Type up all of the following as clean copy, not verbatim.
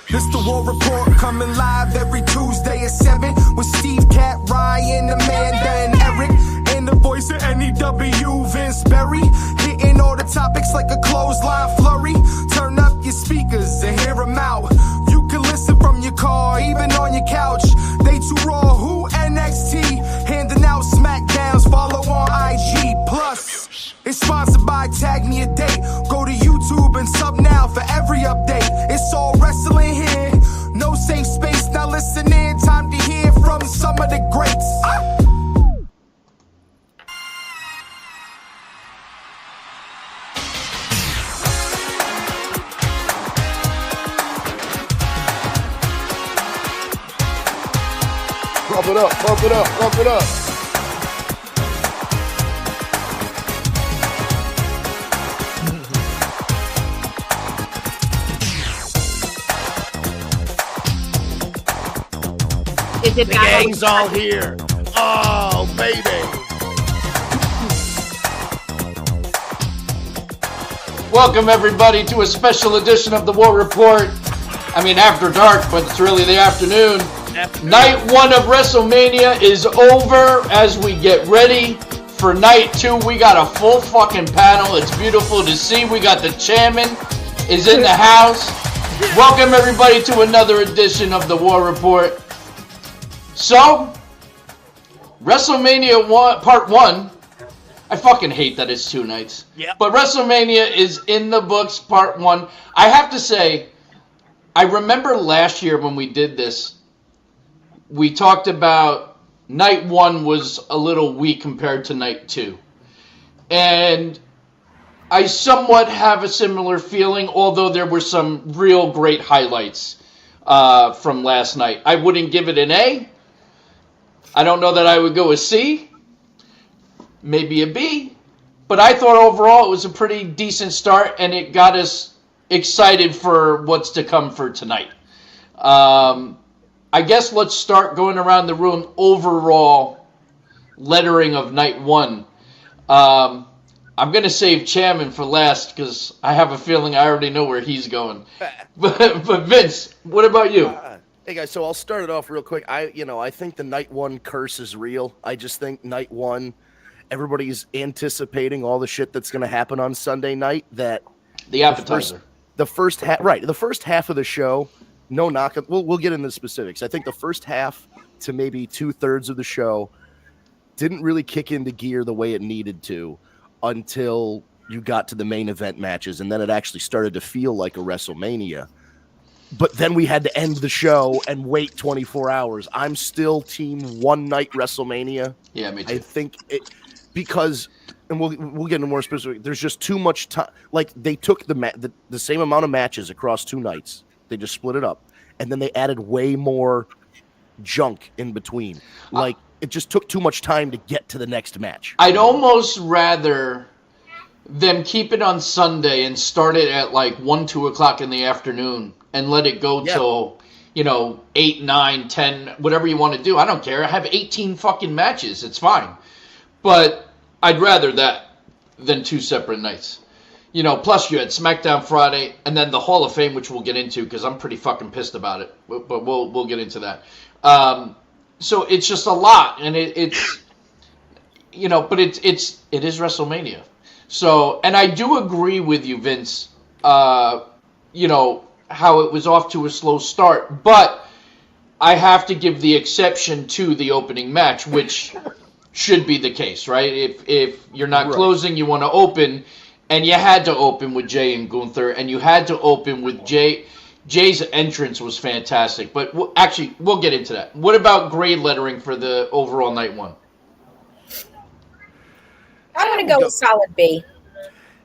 This the War Report, coming live every Tuesday at 7 with Steve, Cat, Ryan, Amanda, and Eric, and the voice of NEW, Vince Berry, hitting all the topics like a clothesline flurry. Turn up your speakers and hear them out. You can listen from your car, even on your couch. They too raw, who NXT, handing out smackdowns, follow on IG. Plus, it's sponsored by Tag Me a Date. Go to YouTube and sub now for every update. It's all wrestling here, no safe space. Now listen in, time to hear from some of the greats. Pump it up, pump it up, pump it up. The gang's all here. Oh, baby. Welcome, everybody, to a special edition of the War Report. I mean, after dark, but it's really the afternoon. Night 1 of WrestleMania is over as we get ready for night 2. We got a full fucking panel. It's beautiful to see. We got the chairman is in the house. Welcome, everybody, to another edition of the War Report. So, WrestleMania 1, Part 1, I fucking hate that it's 2 nights. Yep. But WrestleMania is in the books, Part 1. I have to say, I remember last year when we did this, we talked about night 1 was a little weak compared to night 2. And I somewhat have a similar feeling, although there were some real great highlights from last night. I wouldn't give it an A. I don't know that I would go a C, maybe a B, but I thought overall it was a pretty decent start, and it got us excited for what's to come for tonight. I guess let's start going around the room. Overall lettering of night 1. I'm going to save Chairman for last because I have a feeling I already know where he's going. But Vince, what about you? Hey guys, so I'll start it off real quick. I think the night 1 curse is real. I just think night 1, everybody's anticipating all the shit that's going to happen on Sunday night. That the appetizer, the first half of the show. No knock. We'll get into the specifics. I think the first half to maybe 2/3 of the show didn't really kick into gear the way it needed to until you got to the main event matches, and then it actually started to feel like a WrestleMania. But then we had to end the show and wait 24 hours. I'm still team one night WrestleMania. Yeah, me too. I think it because, and we'll get into more specific. There's just too much time. Like they took the same amount of matches across 2 nights. They just split it up, and then they added way more junk in between. Like it just took too much time to get to the next match. I'd almost rather them keep it on Sunday and start it at like 1, 2 o'clock in the afternoon. And let it go till, 8, 9, 10, whatever you want to do. I don't care. I have 18 fucking matches. It's fine. But I'd rather that than 2 separate nights. Plus you had SmackDown Friday and then the Hall of Fame, which we'll get into because I'm pretty fucking pissed about it. But we'll get into that. So it's just a lot. And it's but it is WrestleMania. So, and I do agree with you, Vince, how it was off to a slow start, but I have to give the exception to the opening match, which should be the case, right? If you're not closing, you want to open, and you had to open with Jay and Gunther, and you had to open with Jay. Jay's entrance was fantastic, but we'll get into that. What about grade lettering for the overall night 1? I'm going to go with solid B.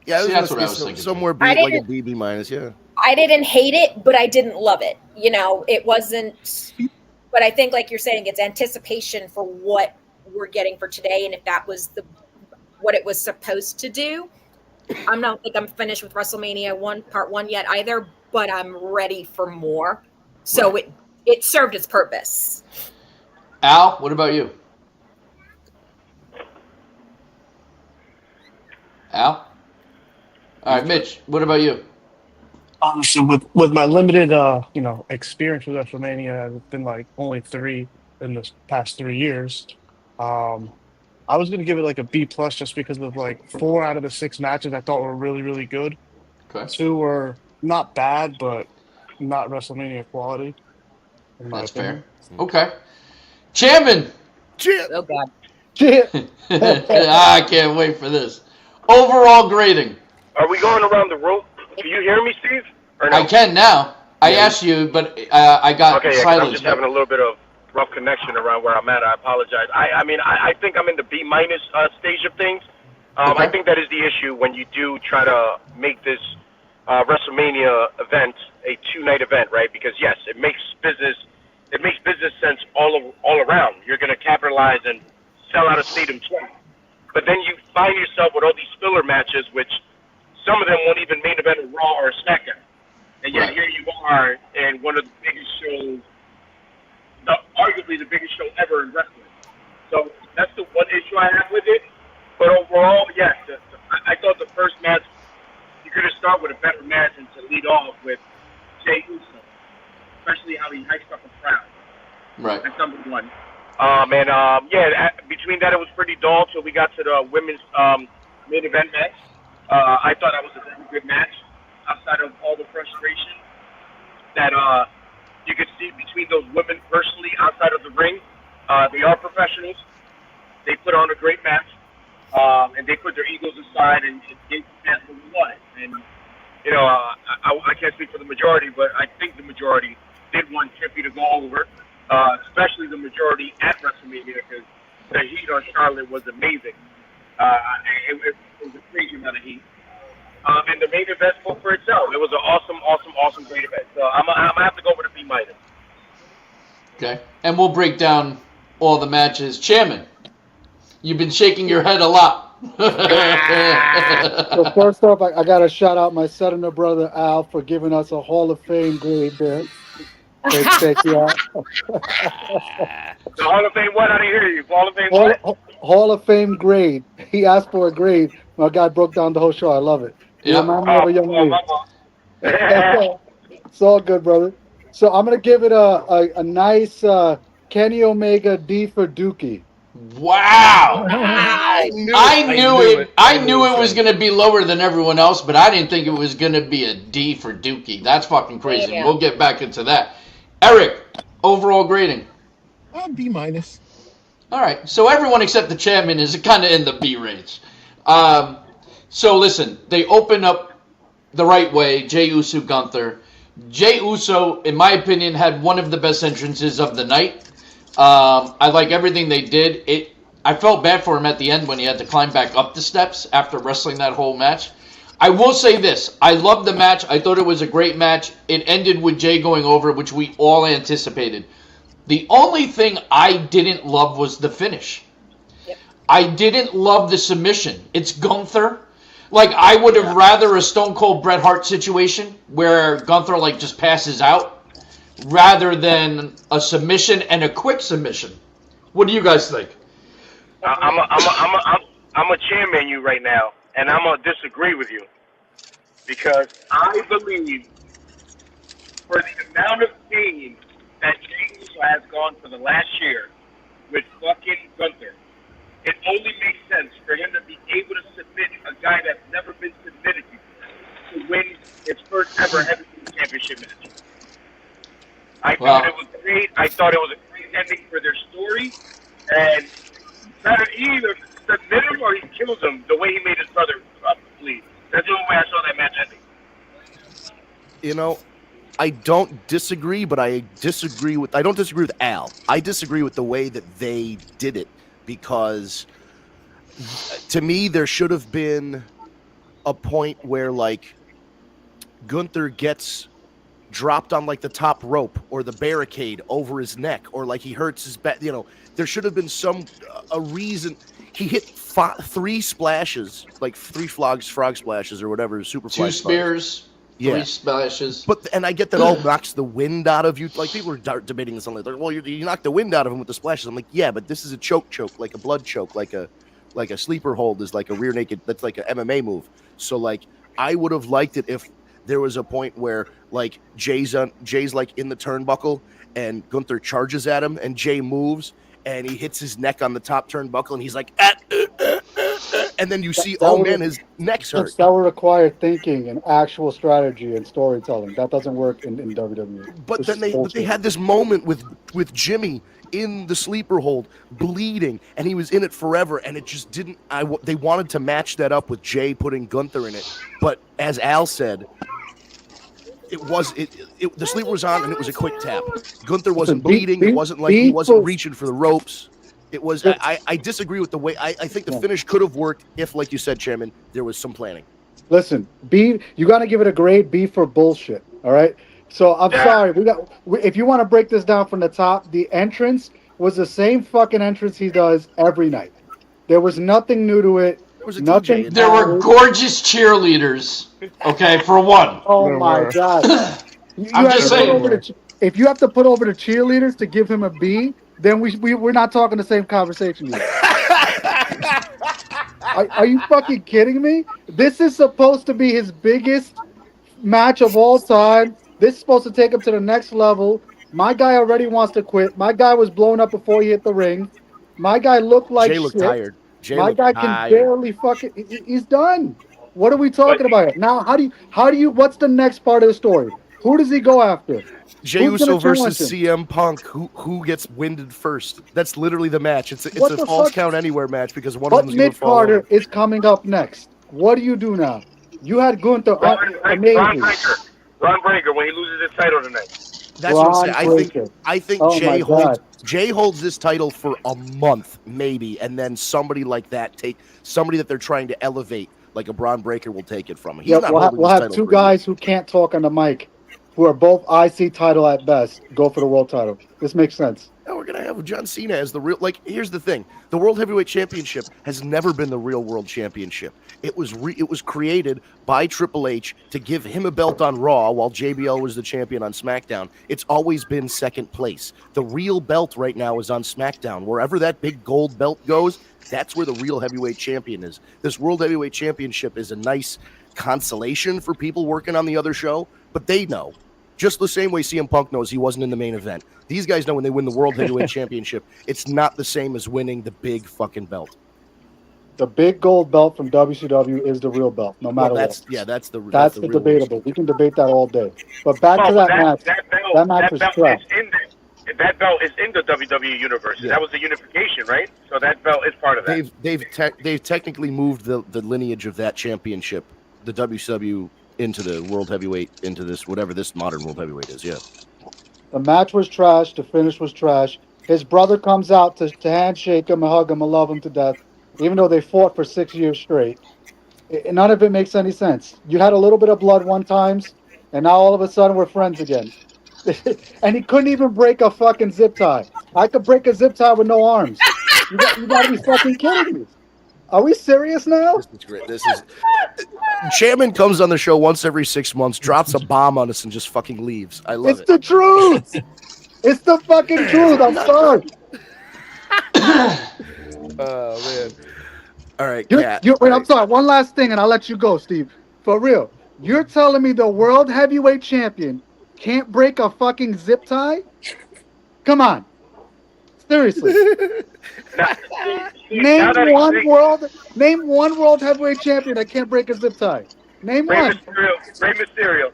Yeah, that's what I was thinking. Somewhere B, like a B minus, yeah. I didn't hate it, but I didn't love it. It wasn't. But I think, like you're saying, it's anticipation for what we're getting for today, and if that was what it was supposed to do. I don't think I'm finished with WrestleMania Part 1 yet either, but I'm ready for more. So it served its purpose. Al, what about you? Al? All right, Mitch, what about you? Honestly, with my limited experience with WrestleMania, it's been like only 3 in the past 3 years. Um, I was gonna give it like a B plus just because of like 4 out of the 6 matches I thought were really really good. Okay, 2 were not bad, but not WrestleMania quality, in my that's fair. opinion. Okay, Chairman. Oh God. I can't wait for this. Overall grading. Are we going around the room? Can you hear me, Steve? Or no? I can now. I asked you, but I got Okay, yeah, 'cause I'm silence. just having a little bit of rough connection around where I'm at. I apologize. I mean, I think I'm in the B minus stage of things. Okay. I think that is the issue when you do try to make this WrestleMania event a 2-night event, right? Because yes, it makes business sense all around. You're going to capitalize and sell out a stadium twice. But then you find yourself with all these filler matches, which some of them won't even main event a Raw or a SmackDown. And yet here you are in one of the biggest shows, arguably the biggest show ever in wrestling. So that's the one issue I have with it. But overall, yes, I thought the first match, you could have started with a better match and to lead off with Jey Uso, especially how he hyped up a crowd. Right. That's number one. Between that, it was pretty dull till we got to the women's main event match. I thought that was a very good match, outside of all the frustration that you could see between those women personally outside of the ring. They are professionals. They put on a great match, and they put their egos aside and gave the fans what we wanted. And, I can't speak for the majority, but I think the majority did want Trippy to go over. Especially the majority at WrestleMania, because the heat on Charlotte was amazing. It was a crazy amount of heat. And the main event spoke for itself. It was an awesome, great event. So I'm gonna have to go with a B minus. Okay, and we'll break down all the matches. Chairman, you've been shaking your head a lot. So first off, I got to shout out my son and brother Al for giving us a Hall of Fame grade there. Check you out. The Hall of Fame what? I didn't hear you. Hall of Fame what? Hall of Fame grade. He asked for a grade. My guy broke down the whole show. I love it. You remind me of a young man. It's all good, brother. So I'm gonna give it a nice Kenny Omega D for Dookie. Wow! I knew it was going to be lower than everyone else, but I didn't think it was going to be a D for Dookie. That's fucking crazy. Yeah. We'll get back into that. Eric, overall grading. B minus. All right, so everyone except the chairman is kind of in the B range. So listen, they open up the right way. Jey Uso, Gunther. Jey Uso, in my opinion, had one of the best entrances of the night. I like everything they did. I felt bad for him at the end when he had to climb back up the steps after wrestling that whole match. I will say this. I loved the match. I thought it was a great match. It ended with Jey going over, which we all anticipated. The only thing I didn't love was the finish. Yep. I didn't love the submission. It's Gunther. Like, I would have rather a Stone Cold Bret Hart situation where Gunther, just passes out rather than a submission and a quick submission. What do you guys think? I'm a chairman you right now, and I'm gonna disagree with you because I believe for the amount of pain that Jey Uso has gone for the last year with fucking Gunther, it only makes sense for him to be able to submit a guy that's never been submitted before to win his first ever heavyweight championship match. I thought it was great. I thought it was a great ending for their story, and he either submit him or he kills him the way he made his brother bleed. That's the only way I saw that match ending. I don't disagree, but I don't disagree with Al. I disagree with the way that they did it because to me there should have been a point where Gunther gets dropped on the top rope or the barricade over his neck or he hurts his back. There should have been a reason. He hit 3 splashes, 3 frog splashes or whatever, super 2 spears. 3 splashes. And I get that all knocks the wind out of you. People are debating this on well, you knocked the wind out of him with the splashes. I'm like, yeah, but this is a choke, like a blood choke, like a sleeper hold is like a rear naked. That's like an MMA move. So I would have liked it if there was a point where like Jay's like in the turnbuckle and Gunther charges at him and Jay moves and he hits his neck on the top turnbuckle and he's like, and then you see, his neck's hurt. That would require thinking and actual strategy and storytelling. That doesn't work in WWE. But then they had this moment with Jimmy in the sleeper hold, bleeding, and he was in it forever, and it just didn't. They wanted to match that up with Jay putting Gunther in it, but as Al said, the sleeper was on, and it was a quick tap. Gunther wasn't bleeding. It wasn't like he wasn't reaching for the ropes. It was. I disagree with the way. I think the finish could have worked if, like you said, Chairman, there was some planning. Listen, B, you got to give it a grade B for bullshit. All right. So I'm sorry. If you want to break this down from the top, the entrance was the same fucking entrance he does every night. There was nothing new to it. Nothing. There were gorgeous cheerleaders. Okay, for one. Oh my god. I'm just saying. If you have to put over the cheerleaders to give him a B, then we're not talking the same conversation here. Are you fucking kidding me? This is supposed to be his biggest match of all time. This is supposed to take him to the next level. My guy already wants to quit. My guy was blown up before he hit the ring. My guy looked like Jay looked tired. My guy can barely fucking. He's done. What are we talking about now? How do you? What's the next part of the story? Who does he go after? Jey Uso versus CM Punk. Who gets winded first? That's literally the match. It's a false count anywhere match because one of them's going to fall. What mid-carter is coming up next? What do you do now? You had Gunther. Ron Breaker when he loses his title tonight. That's what I'm saying. I think Jay holds this title for a month maybe, and then somebody like that somebody that they're trying to elevate, like a Braun Breaker, will take it from him. We'll have two guys who can't talk on the mic, who are both IC title at best, go for the world title. This makes sense. Now we're gonna have John Cena as the real. Like, here's the thing: the World Heavyweight Championship has never been the real World Championship. It was created by Triple H to give him a belt on Raw while JBL was the champion on SmackDown. It's always been second place. The real belt right now is on SmackDown. Wherever that big gold belt goes, that's where the real heavyweight champion is. This World Heavyweight Championship is a nice consolation for people working on the other show, but they know. Just the same way CM Punk knows he wasn't in the main event. These guys know when they win the World Heavyweight Championship, it's not the same as winning the big fucking belt. The big gold belt from WCW is the real belt, no matter what. Yeah, that's the debatable. We can debate that all day. But back to that match. That match was trash. That belt is in the WWE universe. Yeah. That was the unification, right? So that belt is part of that. They've technically moved the lineage of that championship, the WCW, into the World Heavyweight, into this, whatever this modern World Heavyweight is, yeah. The match was trash. The finish was trash. His brother comes out to handshake him and hug him and love him to death, even though they fought for 6 years straight. None of it makes any sense. You had a little bit of blood one time, and now all of a sudden we're friends again. And he couldn't even break a fucking zip tie. I could break a zip tie with no arms. You got to be fucking kidding me. Are we serious now? This is great. Chairman comes on the show once every 6 months, drops a bomb on us, and just fucking leaves. I love it. It's the truth. It's the fucking truth. I'm sorry. Oh, man. All right, wait, I'm sorry. One last thing, and I'll let you go, Steve. For real. You're telling me the World Heavyweight Champion can't break a fucking zip tie? Come on. Seriously. Name one World Heavyweight Champion that can't break a zip tie. Name one. Rey Mysterio.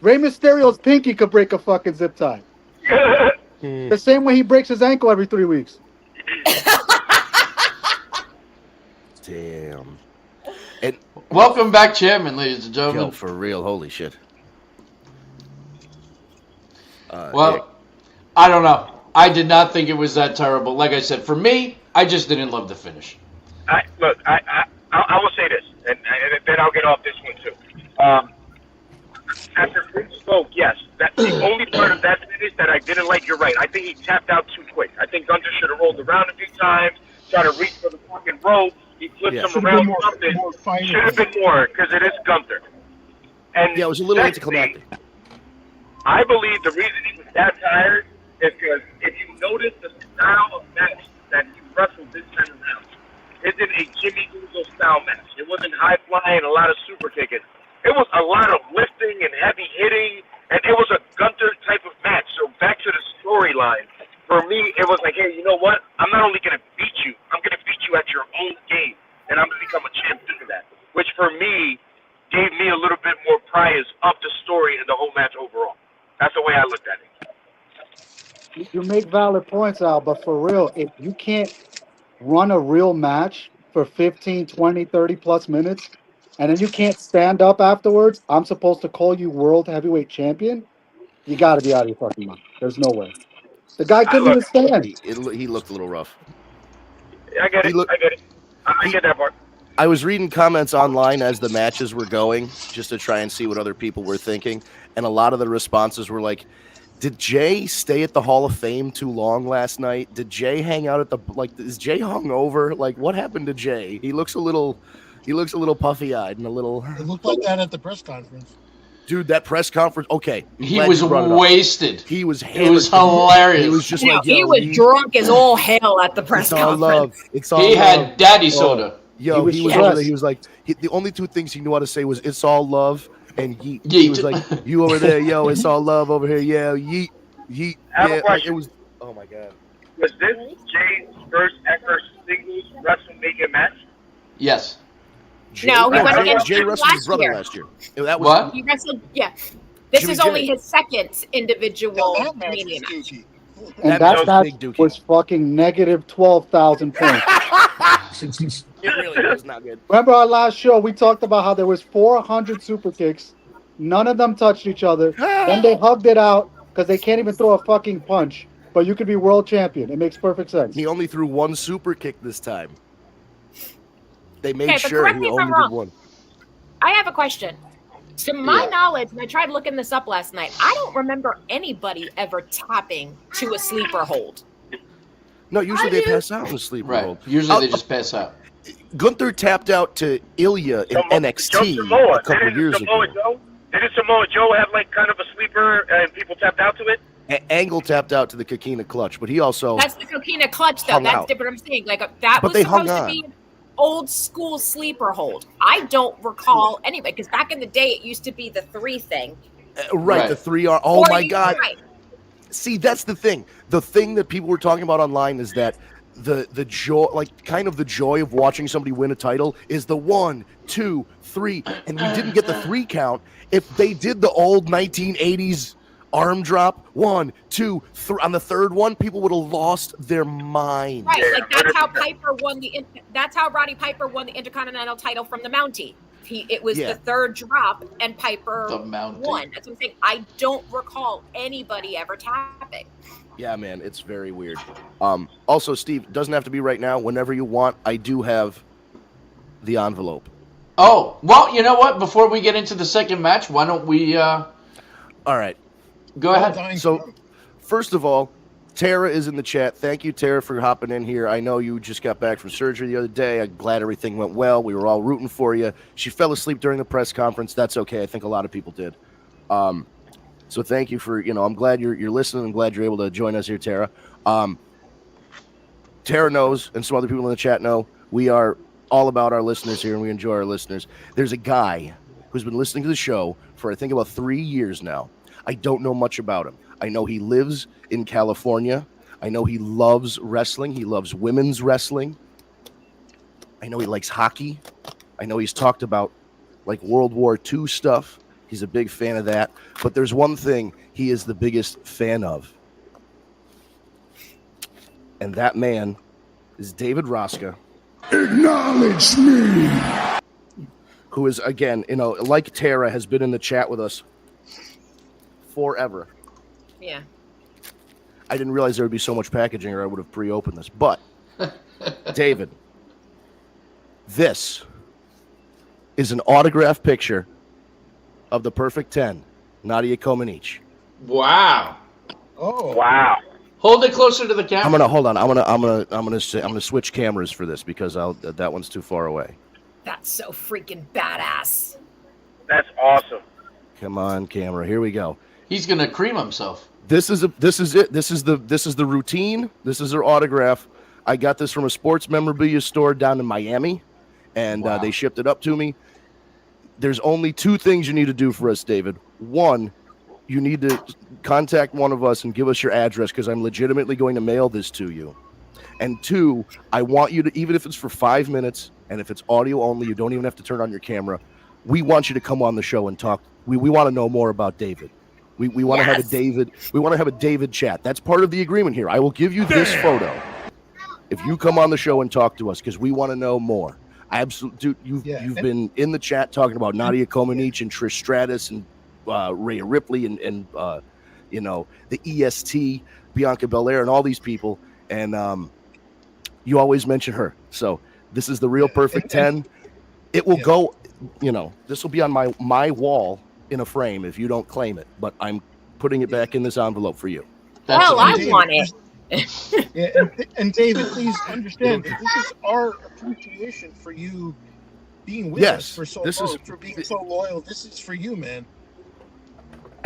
Rey Mysterio's pinky could break a fucking zip tie. The same way he breaks his ankle every 3 weeks. Damn. And welcome back, Chairman, ladies and gentlemen. Yo, for real, holy shit. I don't know. I did not think it was that terrible. Like I said, for me, I just didn't love the finish. I will say this, and then I'll get off this one too. After Prince spoke, yes, that's the only part of that finish that I didn't like. You're right. I think he tapped out too quick. I think Gunther should have rolled around a few times, tried to reach for the fucking rope. He flipped him around or something. Should have been more, because it is Gunther. And it was a little anticlimactic. I believe the reason he was that tired is because if you notice the style of match that he wrestled this time around, isn't a Jimmy Uso style match. It wasn't high flying, a lot of super kicking. it was a lot of lifting and heavy hitting, and it was a Gunther type of match. So back to the storyline. For me, it was like, hey, you know what? I'm not only going to beat you, I'm going to beat you at your own game, and I'm going to become a champ due to that. Which for me gave me a little bit more prize of the story and the whole match overall. That's the way I looked at it. You make valid points, Al, but for real, if you can't run a real match for 15, 20, 30 plus minutes, and then you can't stand up afterwards, I'm supposed to call you world heavyweight champion? You got to be out of your fucking mind. There's no way. The guy couldn't even stand. He looked a little rough. I get it. I get that part. I was reading comments online as the matches were going, just to try and see what other people were thinking, and a lot of the responses were like, did Jay stay at the Hall of Fame too long last night? Did Jay hang out at the, is Jay hungover? Like, what happened to Jay? He looks a little puffy-eyed and a little... It looked like that at the press conference. Dude, that press conference, okay. He was wasted. He was hammered. It was hilarious. He was just he was drunk as all hell at the press conference. Love. It's all he love. had daddy soda. Yo, he was over there. He was like, the only two things he knew how to say was, it's all love and yeet. He was like, you over there, yo, it's all love over here, yeah, yeet, yeet. I have a question. It was, oh my God. Was this Jay's first ever singles WrestleMania match? Yes. Jay, no, he went against Jay wrestled his brother last year. That was, what? He wrestled, yeah. This Jimmy is only Jay. his second individual Mania match. And that match was fucking negative 12,000 points. It really was not good. Remember our last show, we talked about how there was 400 super kicks. None of them touched each other. Then they hugged it out because they can't even throw a fucking punch. But you could be world champion. It makes perfect sense. He only threw one super kick this time. They made Okay, sure he only did one. I have a question. To my knowledge, and I tried looking this up last night, I don't remember anybody ever tapping to a sleeper hold. No, usually they pass out in a sleeper hold. Usually they just pass out. Gunther tapped out to Ilya in NXT a couple years ago. Didn't Samoa Joe have like kind of a sleeper and people tapped out to it? Angle tapped out to the Coquina Clutch, but he also That's the Coquina Clutch, though. That's different. I'm saying that but was supposed to be an old school sleeper hold. I don't recall anybody because back in the day it used to be the 3 thing. Right, the 3 are. Oh my God! Right. See, that's the thing. The thing that people were talking about online is that the joy, like kind of the joy of watching somebody win a title is the 1, 2, 3, and we didn't get the 3 count. If they did the old 1980s arm drop, 1, 2, 3 on the 3rd one, people would have lost their mind. Right, like that's how Piper won that's how Roddy Piper won the Intercontinental title from the Mountie. It was the 3rd drop, and Piper won. That's what I'm saying. I don't recall anybody ever tapping. Yeah, man, it's very weird. Also, Steve, doesn't have to be right now. Whenever you want, I do have the envelope. Oh, well, you know what? Before we get into the second match, why don't we... All right. Go ahead. So, first of all, Tara is in the chat. Thank you, Tara, for hopping in here. I know you just got back from surgery the other day. I'm glad everything went well. We were all rooting for you. She fell asleep during the press conference. That's okay. I think a lot of people did. So thank you for, I'm glad you're listening. I'm glad you're able to join us here, Tara. Tara knows, and some other people in the chat know, we are all about our listeners here, and we enjoy our listeners. There's a guy who's been listening to the show for, I think, about 3 years now. I don't know much about him. I know he lives in California. I know he loves wrestling. He loves women's wrestling. I know he likes hockey. I know he's talked about, like, World War II stuff. He's a big fan of that. But there's one thing he is the biggest fan of. And that man is David Rosca. Acknowledge me! Who is, again, like Tara, has been in the chat with us forever. Yeah. I didn't realize there would be so much packaging, or I would have pre-opened this. But, David, this is an autographed picture of the Perfect 10, Nadia Comaneci. Wow. Oh. Wow. Hold it closer to the camera. I'm gonna switch cameras for this because that one's too far away. That's so freaking badass. That's awesome. Come on, camera. Here we go. He's gonna cream himself. This is it. This is the routine. This is her autograph. I got this from a sports memorabilia store down in Miami, and they shipped it up to me. there's only two things you need to do for us, David. One, you need to contact one of us and give us your address because I'm legitimately going to mail this to you. And two, I want you to, even if it's for 5 minutes and if it's audio only, you don't even have to turn on your camera. We want you to come on the show and talk. We want to know more about David. We want to have a David. We want to have a David chat. That's part of the agreement here. I will give you this photo if you come on the show and talk to us because we want to know more. Absolutely, dude. You've been in the chat talking about Nadia Comaneci and Trish Stratus and Rhea Ripley and you know, the EST, Bianca Belair, and all these people, and you always mention her. So this is the real perfect 10. It will go. You know, this will be on my wall in a frame if you don't claim it, but I'm putting it back in this envelope for you. Well, I want it. And David, please understand that this is our appreciation for you being with us for so long, for being so loyal. This is for you, man.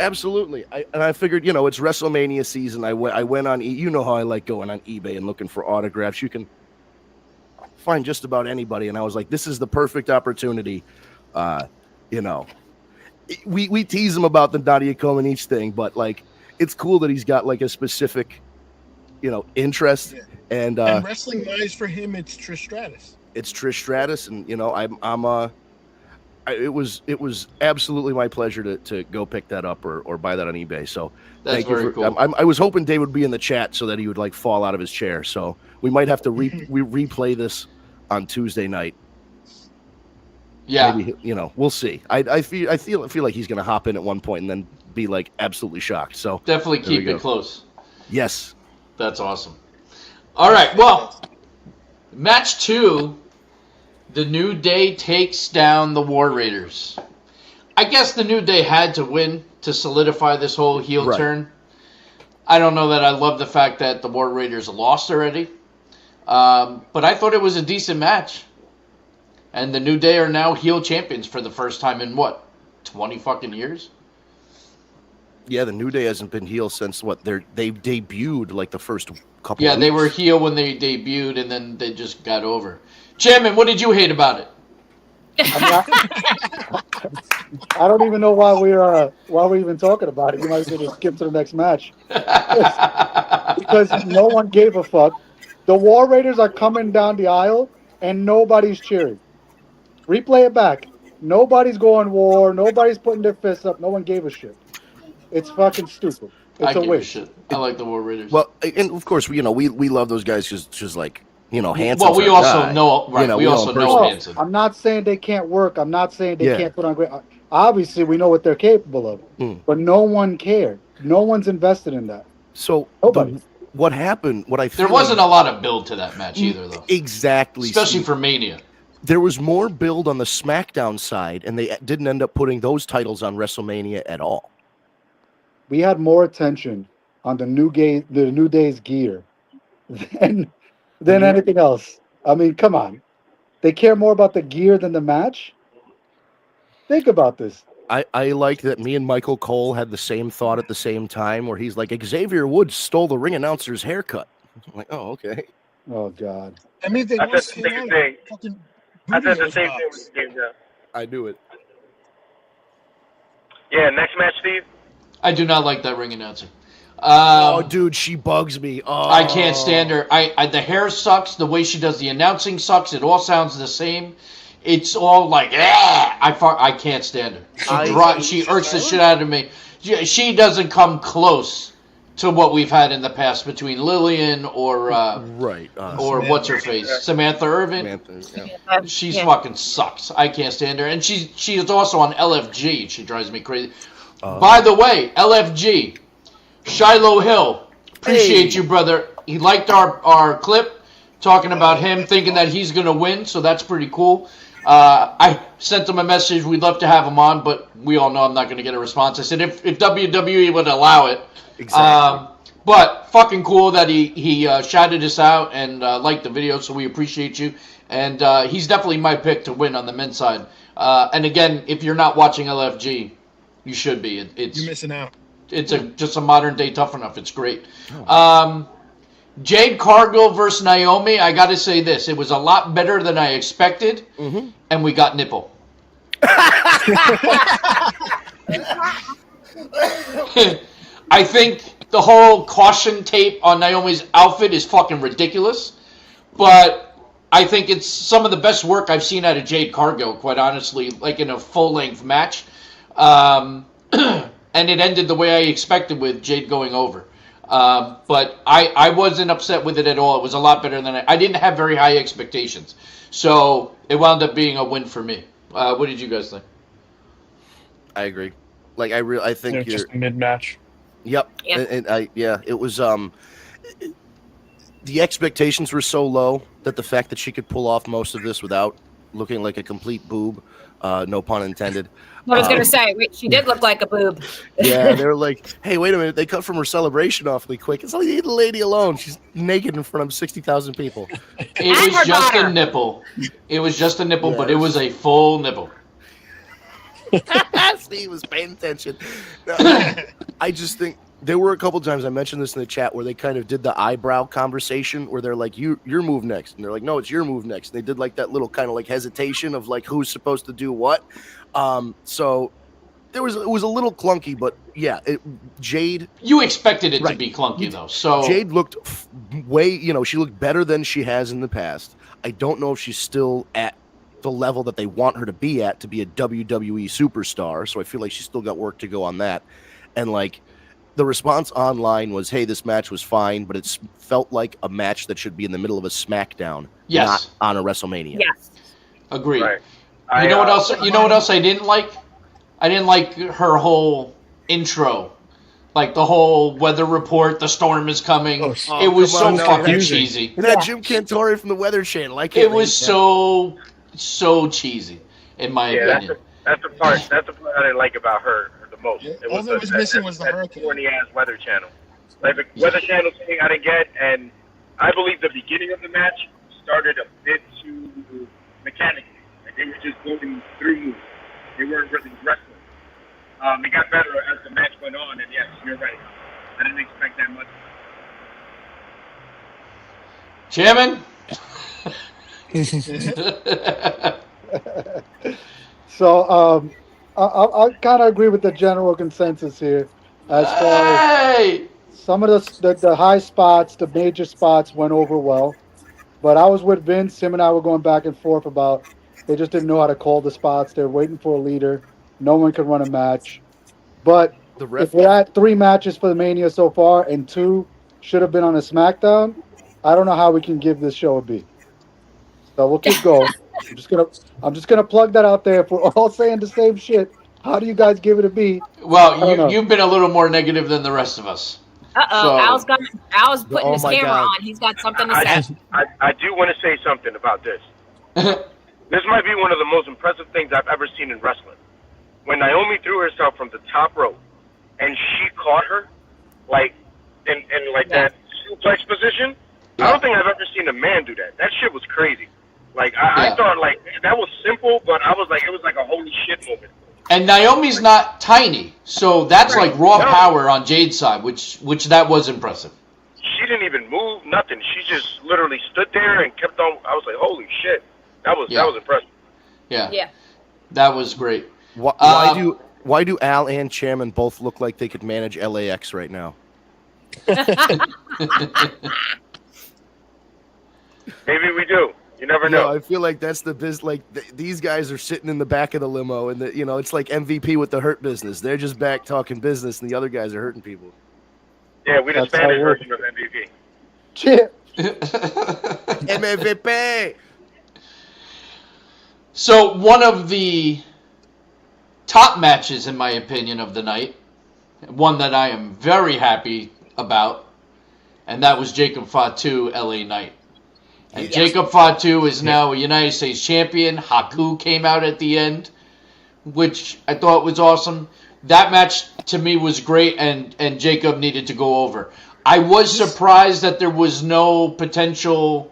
Absolutely. I figured, you know, it's WrestleMania season. I went on, you know how I like going on eBay and looking for autographs. You can find just about anybody. And I was like, this is the perfect opportunity. You know, we tease him about the Nadia Comaneci thing, but like, it's cool that he's got like a specific, you know, interest. And wrestling wise for him, it's Trish Stratus. It's Trish Stratus. And, you know, it was absolutely my pleasure to go pick that up or buy that on eBay. So that's very cool. I was hoping Dave would be in the chat so that he would like fall out of his chair. So we might have to replay this on Tuesday night. Yeah, maybe, you know, we'll see. I feel like he's gonna hop in at one point and then be like absolutely shocked. So definitely keep it close. Yes, that's awesome. All right, well, match 2. The New Day takes down the War Raiders. I guess the New Day had to win to solidify this whole heel turn. I don't know that I love the fact that the War Raiders lost already. But I thought it was a decent match. And the New Day are now heel champions for the first time in, 20 fucking years? Yeah, the New Day hasn't been heel since, they debuted like the first couple Yeah, weeks. they were heel when they debuted, and then they just got over. Chairman, what did you hate about it? I don't even know why we're even talking about it. You might as well just skip to the next match. Because no one gave a fuck. The War Raiders are coming down the aisle, and nobody's cheering. Replay it back. Nobody's going war. Nobody's putting their fists up. No one gave a shit. It's fucking stupid. It's a waste. I like the War Raiders. Well, and of course, we love those guys because like, you know, Hanson. Well, we also know, right? You know, we also know Hanson. I'm not saying they can't work. I'm not saying they can't put on great. Obviously, we know what they're capable of, but no one cared. No one's invested in that. So nobody. What happened? There wasn't a lot of build to that match either, though. Exactly, especially for Mania. There was more build on the SmackDown side, and they didn't end up putting those titles on WrestleMania at all. We had more attention on the New Day's gear than anything else. I mean, come on. They care more about the gear than the match? Think about this. I like that me and Michael Cole had the same thought at the same time, where he's like, Xavier Woods stole the ring announcer's haircut. I'm like, oh, okay. Oh, God. I mean, they I said the same thing. I said the same thing with the game, I knew it. Yeah, next match, Steve. I do not like that ring announcer. Dude, she bugs me. Oh. I can't stand her. The hair sucks. The way she does the announcing sucks. It all sounds the same. It's all like, I can't stand her. She irks the shit out of me. She doesn't come close to what we've had in the past between Lillian or or what's her face, Samantha Irvin. She's fucking sucks. I can't stand her, and she is also on LFG. She drives me crazy. By the way, LFG, Shiloh Hill, appreciate you, brother. He liked our clip talking about him thinking that he's gonna win, so that's pretty cool. I sent him a message. We'd love to have him on, but we all know I'm not going to get a response. I said if WWE would allow it. Exactly. But fucking cool that he shouted us out and liked the video, so we appreciate you. And he's definitely my pick to win on the men's side. And again, if you're not watching LFG, you should be. You're missing out. It's just a modern day Tough Enough. It's great. Jade Cargill versus Naomi, I got to say this. It was a lot better than I expected, and we got nipple. I think the whole caution tape on Naomi's outfit is fucking ridiculous, but I think it's some of the best work I've seen out of Jade Cargill, quite honestly, like in a full-length match. And it ended the way I expected with Jade going over. But I wasn't upset with it at all. It was a lot better than I didn't have very high expectations. So it wound up being a win for me. What did you guys think? I agree. Like I think you're just mid-match. Yep. And it was the expectations were so low that the fact that she could pull off most of this without looking like a complete boob, no pun intended. I was gonna say, wait, she did look like a boob. Yeah, they were like, "Hey, wait a minute! They cut from her celebration awfully quick. It's like leave the lady alone. She's naked in front of 60,000 people." It was just a nipple. It was just a nipple, but it was a full nipple. Steve was paying attention. I just think there were a couple times I mentioned this in the chat where they kind of did the eyebrow conversation where they're like, your move next, and they're like, no, it's your move next. And they did like that little kind of like hesitation of like who's supposed to do what. So it was a little clunky, but yeah, Jade. You expected it to be clunky though. So Jade looked she looked better than she has in the past. I don't know if she's still at the level that they want her to be at to be a WWE superstar. So I feel like she's still got work to go on that. And like the response online was, hey, this match was fine, but it felt like a match that should be in the middle of a SmackDown, not on a WrestleMania. Yes. Agreed. Right. You know what else? You know what else I didn't like? I didn't like her whole intro, like the whole weather report. The storm is coming. It was so fucking cheesy. That Jim Cantore from the Weather Channel. It was so cheesy, in my opinion. That's the part I didn't like about her the most. All that was missing was the hurricane. Corny ass Weather Channel. Like the Weather Channel thing, I didn't get, and I believe the beginning of the match started a bit too mechanically. Like they were just going through moves. They weren't really wrestling. It got better as the match went on, and yes, you're right. I didn't expect that much. Chairman. So I kind of agree with the general consensus here as far as some of the high spots, the major spots went over well. But I was with Vince. Him and I were going back and forth about they just didn't know how to call the spots. They're waiting for a leader. No one could run a match. But if we're at 3 matches for the Mania so far and 2 should have been on a SmackDown, I don't know how we can give this show a B. So we'll keep going. I'm just gonna plug that out there. If we're all saying the same shit, how do you guys give it a B? Well, you've been a little more negative than the rest of us. Al's putting his camera on. He's got something to say. I do want to say something about this. This might be one of the most impressive things I've ever seen in wrestling. When Naomi threw herself from the top rope and she caught her, like in that suplex position. I don't think I've ever seen a man do that. That shit was crazy. Like I thought, like that was simple, but I was like, it was like a holy shit moment. And Naomi's not tiny, so that's like raw power on Jade's side, which that was impressive. She didn't even move, nothing. She just literally stood there and kept on. I was like, holy shit, that was impressive. Yeah, that was great. Why do Al and Chairman both look like they could manage LAX right now? Maybe we do. You never know. I feel like that's the biz. Like these guys are sitting in the back of the limo, and it's like MVP with the Hurt Business. They're just back talking business, and the other guys are hurting people. Yeah, we the Spanish version of MVP. Chip. MVP. So one of the top matches, in my opinion, of the night, one that I am very happy about, and that was Jacob Fatu, LA Knight. And Jacob Fatu is now a United States champion. Haku came out at the end, which I thought was awesome. That match, to me, was great, and Jacob needed to go over. I was surprised that there was no potential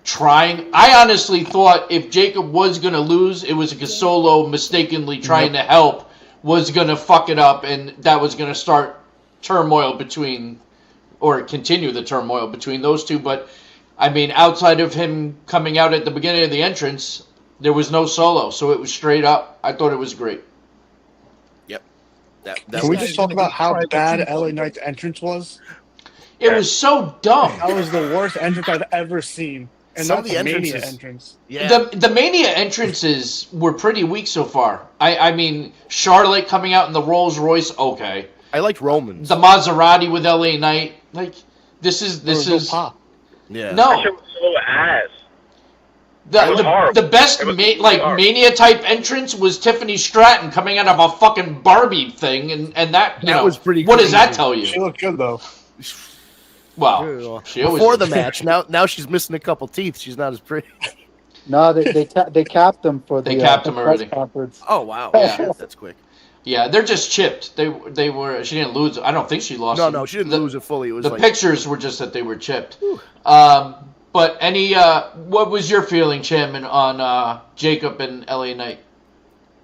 trying. I honestly thought if Jacob was going to lose, it was because Solo mistakenly trying to help was going to fuck it up, and that was going to start turmoil continue the turmoil between those two. But I mean, outside of him coming out at the beginning of the entrance, There was no Solo, so it was straight up. I thought it was great. Yep. Can we just talk about how bad LA Knight's entrance was? It was so dumb. That was the worst entrance I've ever seen. And Some that's of the a Mania entrances- entrance. Yeah. The Mania entrances were pretty weak so far. I mean, Charlotte coming out in the Rolls Royce, okay. I liked Roman's. The Maserati with LA Knight, like this is No pop. Yeah. no. That shit was so ass. The best Mania type entrance was Tiffany Stratton coming out of a fucking Barbie thing, and that was pretty. What does that crazy. tell you? She looked good though. Well, she always before the match. Now she's missing a couple teeth. She's not as pretty. No, they capped them for the They capped him press already. conference. Oh wow. Yeah. That's quick. Yeah, they're just chipped. They were. She didn't lose. I don't think she lost. No, she didn't lose it fully. It was the like pictures were just that they were chipped. But what was your feeling, Chairman, on Jacob and LA Knight?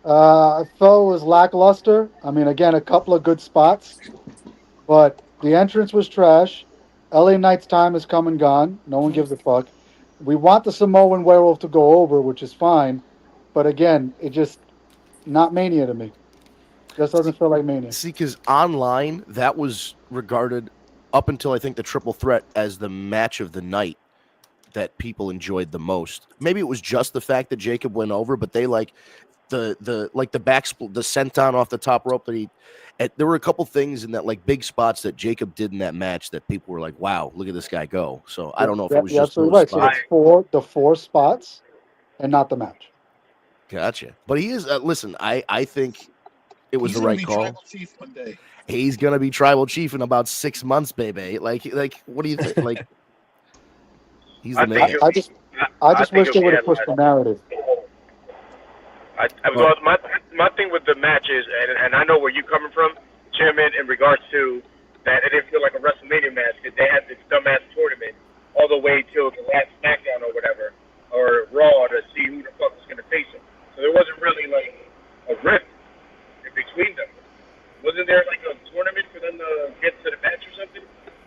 I felt it was lackluster. I mean, again, a couple of good spots, but the entrance was trash. LA Knight's time has come and gone. No one gives a fuck. We want the Samoan Werewolf to go over, which is fine, but again, it just not Mania to me. Just doesn't feel like Mania. See, because online that was regarded up until I think the Triple Threat as the match of the night that people enjoyed the most. Maybe it was just the fact that Jacob went over, but they like the back split, the senton off the top rope that there were a couple things in that like big spots that Jacob did in that match that people were like, wow, look at this guy go. So I don't know if it was just those right. spots. So it's the four spots and not the match. Gotcha. But he is listen, I think it was the right call. Tribal chief one day. He's gonna be tribal chief in about 6 months, baby. Like what do you think? Like he's the man. I just wish they would have pushed the narrative. My thing with the match is, and I know where you're coming from, Chairman, in regards to that it didn't feel like a WrestleMania match because they had this dumbass tournament all the way till the last SmackDown or whatever, or Raw to see who the fuck was going to face them. So there wasn't really like a rift in between them. Wasn't there like a tournament for them to get to the match or something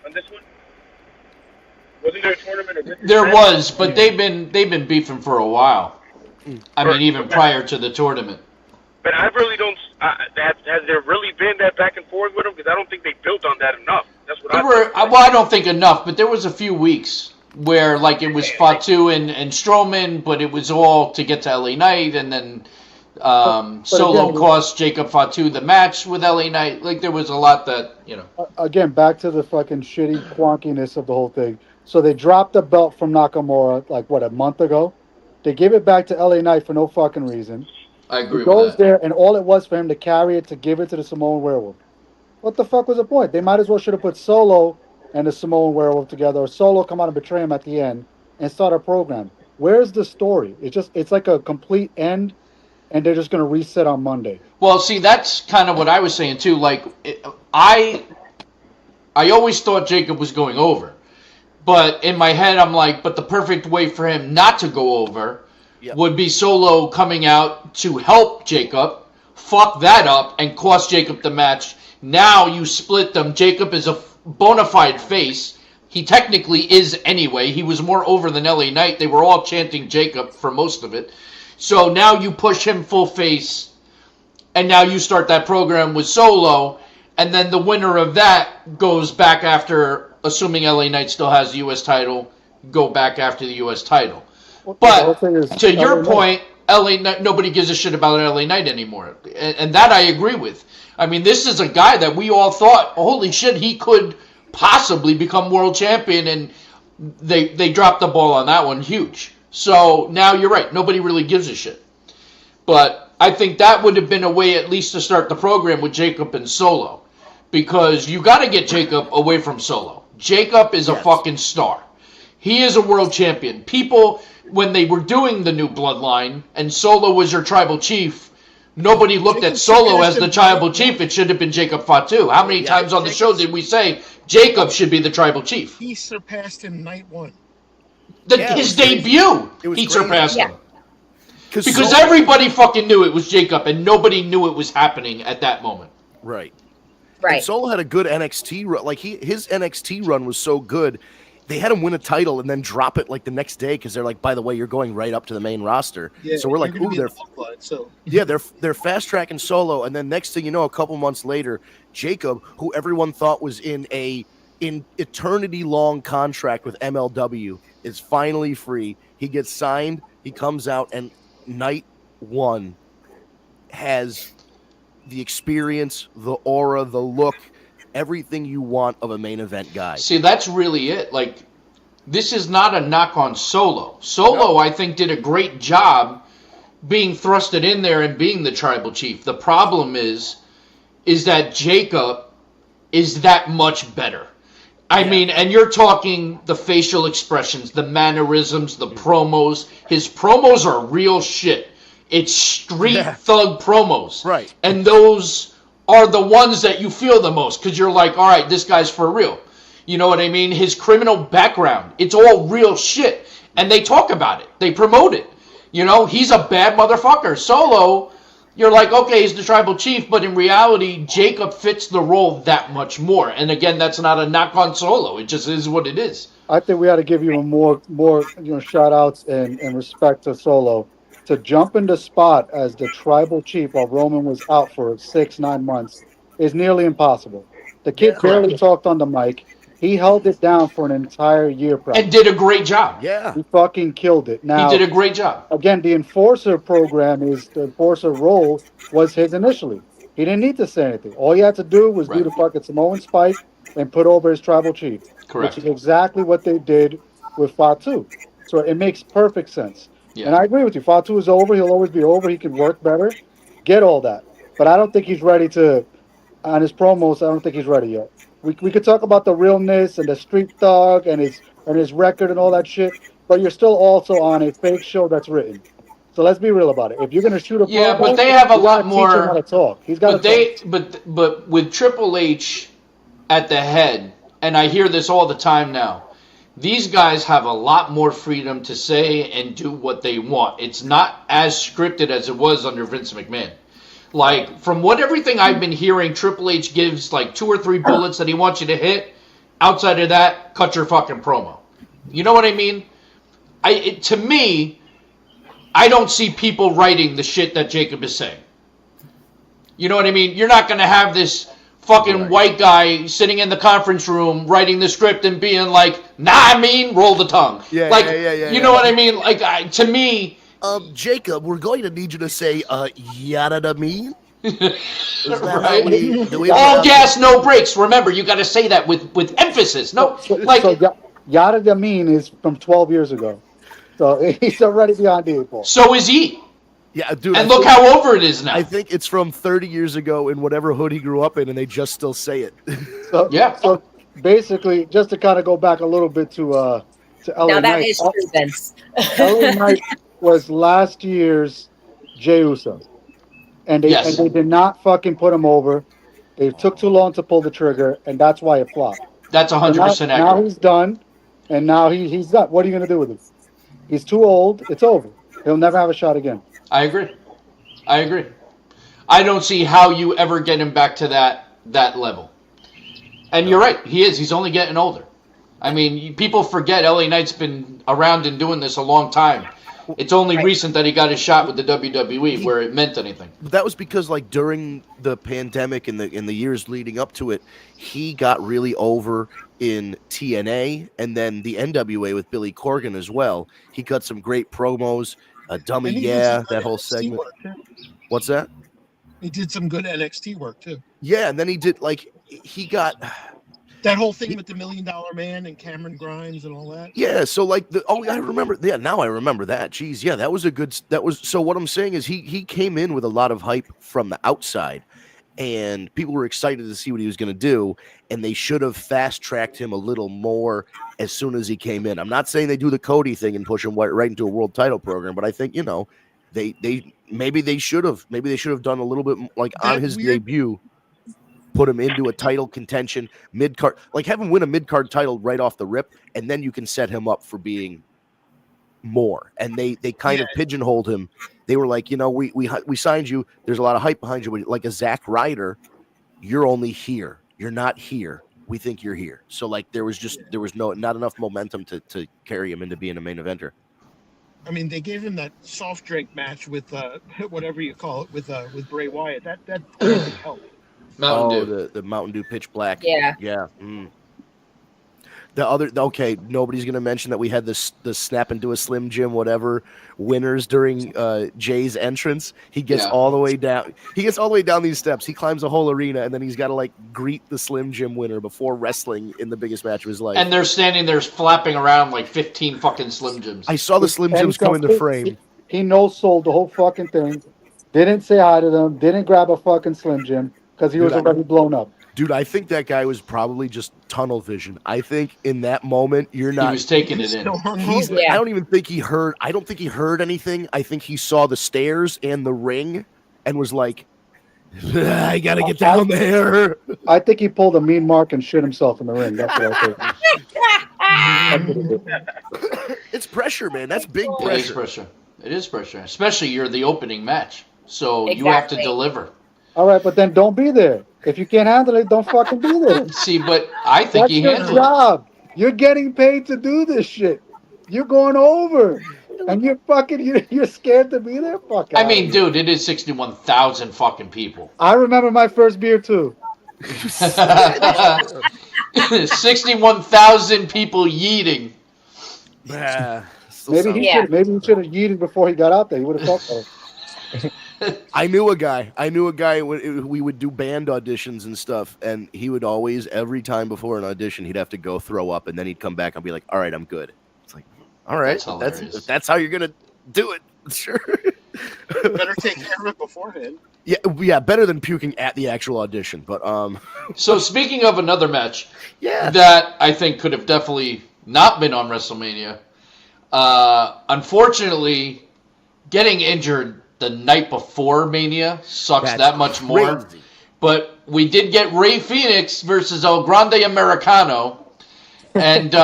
on this one? Wasn't there a tournament? There was, but they've been beefing for a while. I mean, even prior to the tournament. But I really don't. Has there really been that back and forth with them? Because I don't think they built on that enough. That's what I don't think enough, but there was a few weeks where like it was Fatu and Strowman, but it was all to get to LA Knight, and then Solo again, cost Jacob Fatu the match with LA Knight. Like there was a lot that Again, back to the fucking shitty quonkiness of the whole thing. So they dropped the belt from Nakamura like a month ago. They give it back to LA Knight for no fucking reason. I agree he goes there, and all it was for him to carry it to give it to the Samoan Werewolf. What the fuck was the point? They might as well should have put Solo and the Samoan Werewolf together, or Solo come out and betray him at the end and start a program. Where's the story? It's like a complete end, and they're just going to reset on Monday. Well, see, that's kind of what I was saying too. Like, I always thought Jacob was going over. But in my head, I'm like, but the perfect way for him not to go over would be Solo coming out to help Jacob, fuck that up, and cost Jacob the match. Now you split them. Jacob is a bona fide face. He technically is anyway. He was more over than LA Knight. They were all chanting Jacob for most of it. So now you push him full face, and now you start that program with Solo, and then the winner of that goes back after... Assuming LA Knight still has the U.S. title, go back after the U.S. title. But to your point, LA Knight, nobody gives a shit about LA Knight anymore. And that I agree with. I mean, this is a guy that we all thought, holy shit, he could possibly become world champion. And they dropped the ball on that one huge. So now you're right. Nobody really gives a shit. But I think that would have been a way at least to start the program with Jacob and Solo. Because you got to get Jacob away from Solo. Jacob is a fucking star. He is a world champion. People, when they were doing the new bloodline and Solo was your tribal chief, nobody looked at Solo as the tribal chief. It should have been Jacob Fatu. How many times on the show did we say Jacob should be the tribal chief? He surpassed him night one. His debut, he surpassed him. Because Solo, everybody fucking knew it was Jacob and nobody knew it was happening at that moment. Right. Right. And Solo had a good NXT run. Like his NXT run was so good. they had him win a title and then drop it like the next day because they're like, by the way, you're going right up to the main roster. Yeah, so we're like, ooh, they're fast tracking Solo, and then next thing you know, a couple months later, Jacob, who everyone thought was in eternity long contract with MLW, is finally free. He gets signed. He comes out, and night one has the experience, the aura, the look, everything you want of a main event guy. See, that's really it. Like, this is not a knock on Solo. Solo, I think, did a great job being thrusted in there and being the tribal chief. The problem is that Jacob is that much better. I mean, and you're talking the facial expressions, the mannerisms, the promos. His promos are real shit. It's street thug promos. Right. And those are the ones that you feel the most because you're like, all right, this guy's for real. You know what I mean? His criminal background, it's all real shit. And they talk about it. They promote it. You know, he's a bad motherfucker. Solo, you're like, okay, he's the tribal chief, but in reality, Jacob fits the role that much more. And again, that's not a knock on Solo. It just is what it is. I think we ought to give you more shout outs and respect to Solo. To jump in the spot as the tribal chief while Roman was out for 6-9 months is nearly impossible. The kid barely talked on the mic. He held it down for an entire year. And did a great job. Yeah. He fucking killed it. Now, he did a great job. Again, the enforcer role was his initially. He didn't need to say anything. All he had to do was do the fucking Samoan spike and put over his tribal chief. Correct. Which is exactly what they did with Fatu. So it makes perfect sense. Yeah. And I agree with you. Fatu is over. He'll always be over. He can work better. Get all that. But I don't think he's ready to, on his promos, I don't think he's ready yet. We could talk about the realness and the street thug and his record and all that shit, but you're still also on a fake show that's written. So let's be real about it. If you're going to shoot a promo, but they have a lot more. Teach him how to talk. He's got to talk. But with Triple H at the head, and I hear this all the time now, these guys have a lot more freedom to say and do what they want. It's not as scripted as it was under Vince McMahon. Like, from everything I've been hearing, Triple H gives like 2 or 3 bullets that he wants you to hit. Outside of that, cut your fucking promo. You know what I mean? To me, I don't see people writing the shit that Jacob is saying. You know what I mean? You're not going to have this fucking white guy sitting in the conference room writing the script and being like, nah, I mean, roll the tongue. You know what I mean? Like, to me... Jacob, we're going to need you to say, yada mean? Right? All gas, no brakes. Remember, you got to say that with emphasis. No, yada mean is from 12 years ago. So he's already beyond the 8 ball. So is he. Yeah, dude. And look how over it is now. I think it's from 30 years ago in whatever hood he grew up in, and they just still say it. So basically, just to kind of go back a little bit to LA now that Knight, is true, Vince. LA Knight was last year's Jey Uso, and they did not fucking put him over. They took too long to pull the trigger, and that's why it flopped. That's 100% accurate. Now he's done, and now he's done. What are you going to do with him? He's too old. It's over. He'll never have a shot again. I agree. I don't see how you ever get him back to that level. And you're right. He is. He's only getting older. I mean, people forget LA Knight's been around and doing this a long time. It's only recent that he got his shot with the WWE where it meant anything. That was because, like, during the pandemic and in the years leading up to it, he got really over in TNA and then the NWA with Billy Corgan as well. He cut some great promos. Dummy, that whole segment. What's that? He did some good NXT work too. Yeah, and then he did he got that whole thing with the $1 Million Man and Cameron Grimes and all that. Yeah, so I remember. Yeah, now I remember that. Jeez, yeah, that was a good. So what I'm saying is he came in with a lot of hype from the outside, and people were excited to see what he was going to do, and they should have fast tracked him a little more as soon as he came in. I'm not saying they do the Cody thing and push him right into a world title program, but I think they should have done a little bit like on his debut, put him into a title contention mid card, like have him win a mid card title right off the rip, and then you can set him up for being more. And they kind of pigeonholed him. They were like, we signed you. There's a lot of hype behind you, but like a Zack Ryder, you're only here. You're not here. we think you're here. So like there was not enough momentum to carry him into being a main eventer. I mean, they gave him that soft drink match with whatever you call it with Bray Wyatt. That didn't help. Mountain Dew. The Mountain Dew Pitch Black. Yeah. Yeah. Nobody's gonna mention that we had the snap into a Slim Jim whatever winners during Jay's entrance. He gets all the way down. He gets all the way down these steps. He climbs a whole arena, and then he's got to like greet the Slim Jim winner before wrestling in the biggest match of his life. And they're standing there flapping around like 15 fucking Slim Jims. I saw the Slim Jims come into frame. He no-sold the whole fucking thing. Didn't say hi to them. Didn't grab a fucking Slim Jim because he was already blown up. Dude, I think that guy was probably just tunnel vision. I think in that moment, you're not. He was taking it in. I don't even think he heard. I don't think he heard anything. I think he saw the stairs and the ring, and was like, "I gotta get down there." I think he pulled a mean mark and shit himself in the ring. That's what I think. It's pressure, man. That's big pressure. It is pressure. It is pressure, especially you're the opening match, so you have to deliver. All right, but then don't be there. If you can't handle it, don't fucking be there. See, but I think he handled it. That's your job. You're getting paid to do this shit. You're going over, and you're scared to be there. Fuck. I mean, dude, it is 61,000 fucking people. I remember my first beer too. 61,000 people yeeting. Maybe he should have yeeted before he got out there. He would have felt better. I knew a guy when we would do band auditions and stuff, and he would always, every time before an audition, he'd have to go throw up, and then he'd come back and be like, "All right, I'm good." It's like, all right, that's how you're gonna do it. Sure. Better take care of it beforehand. Yeah, better than puking at the actual audition. But So speaking of another match, yeah, that I think could have definitely not been on WrestleMania. Unfortunately, getting injured the night before Mania sucks that much more. But we did get Ray Phoenix versus El Grande Americano. And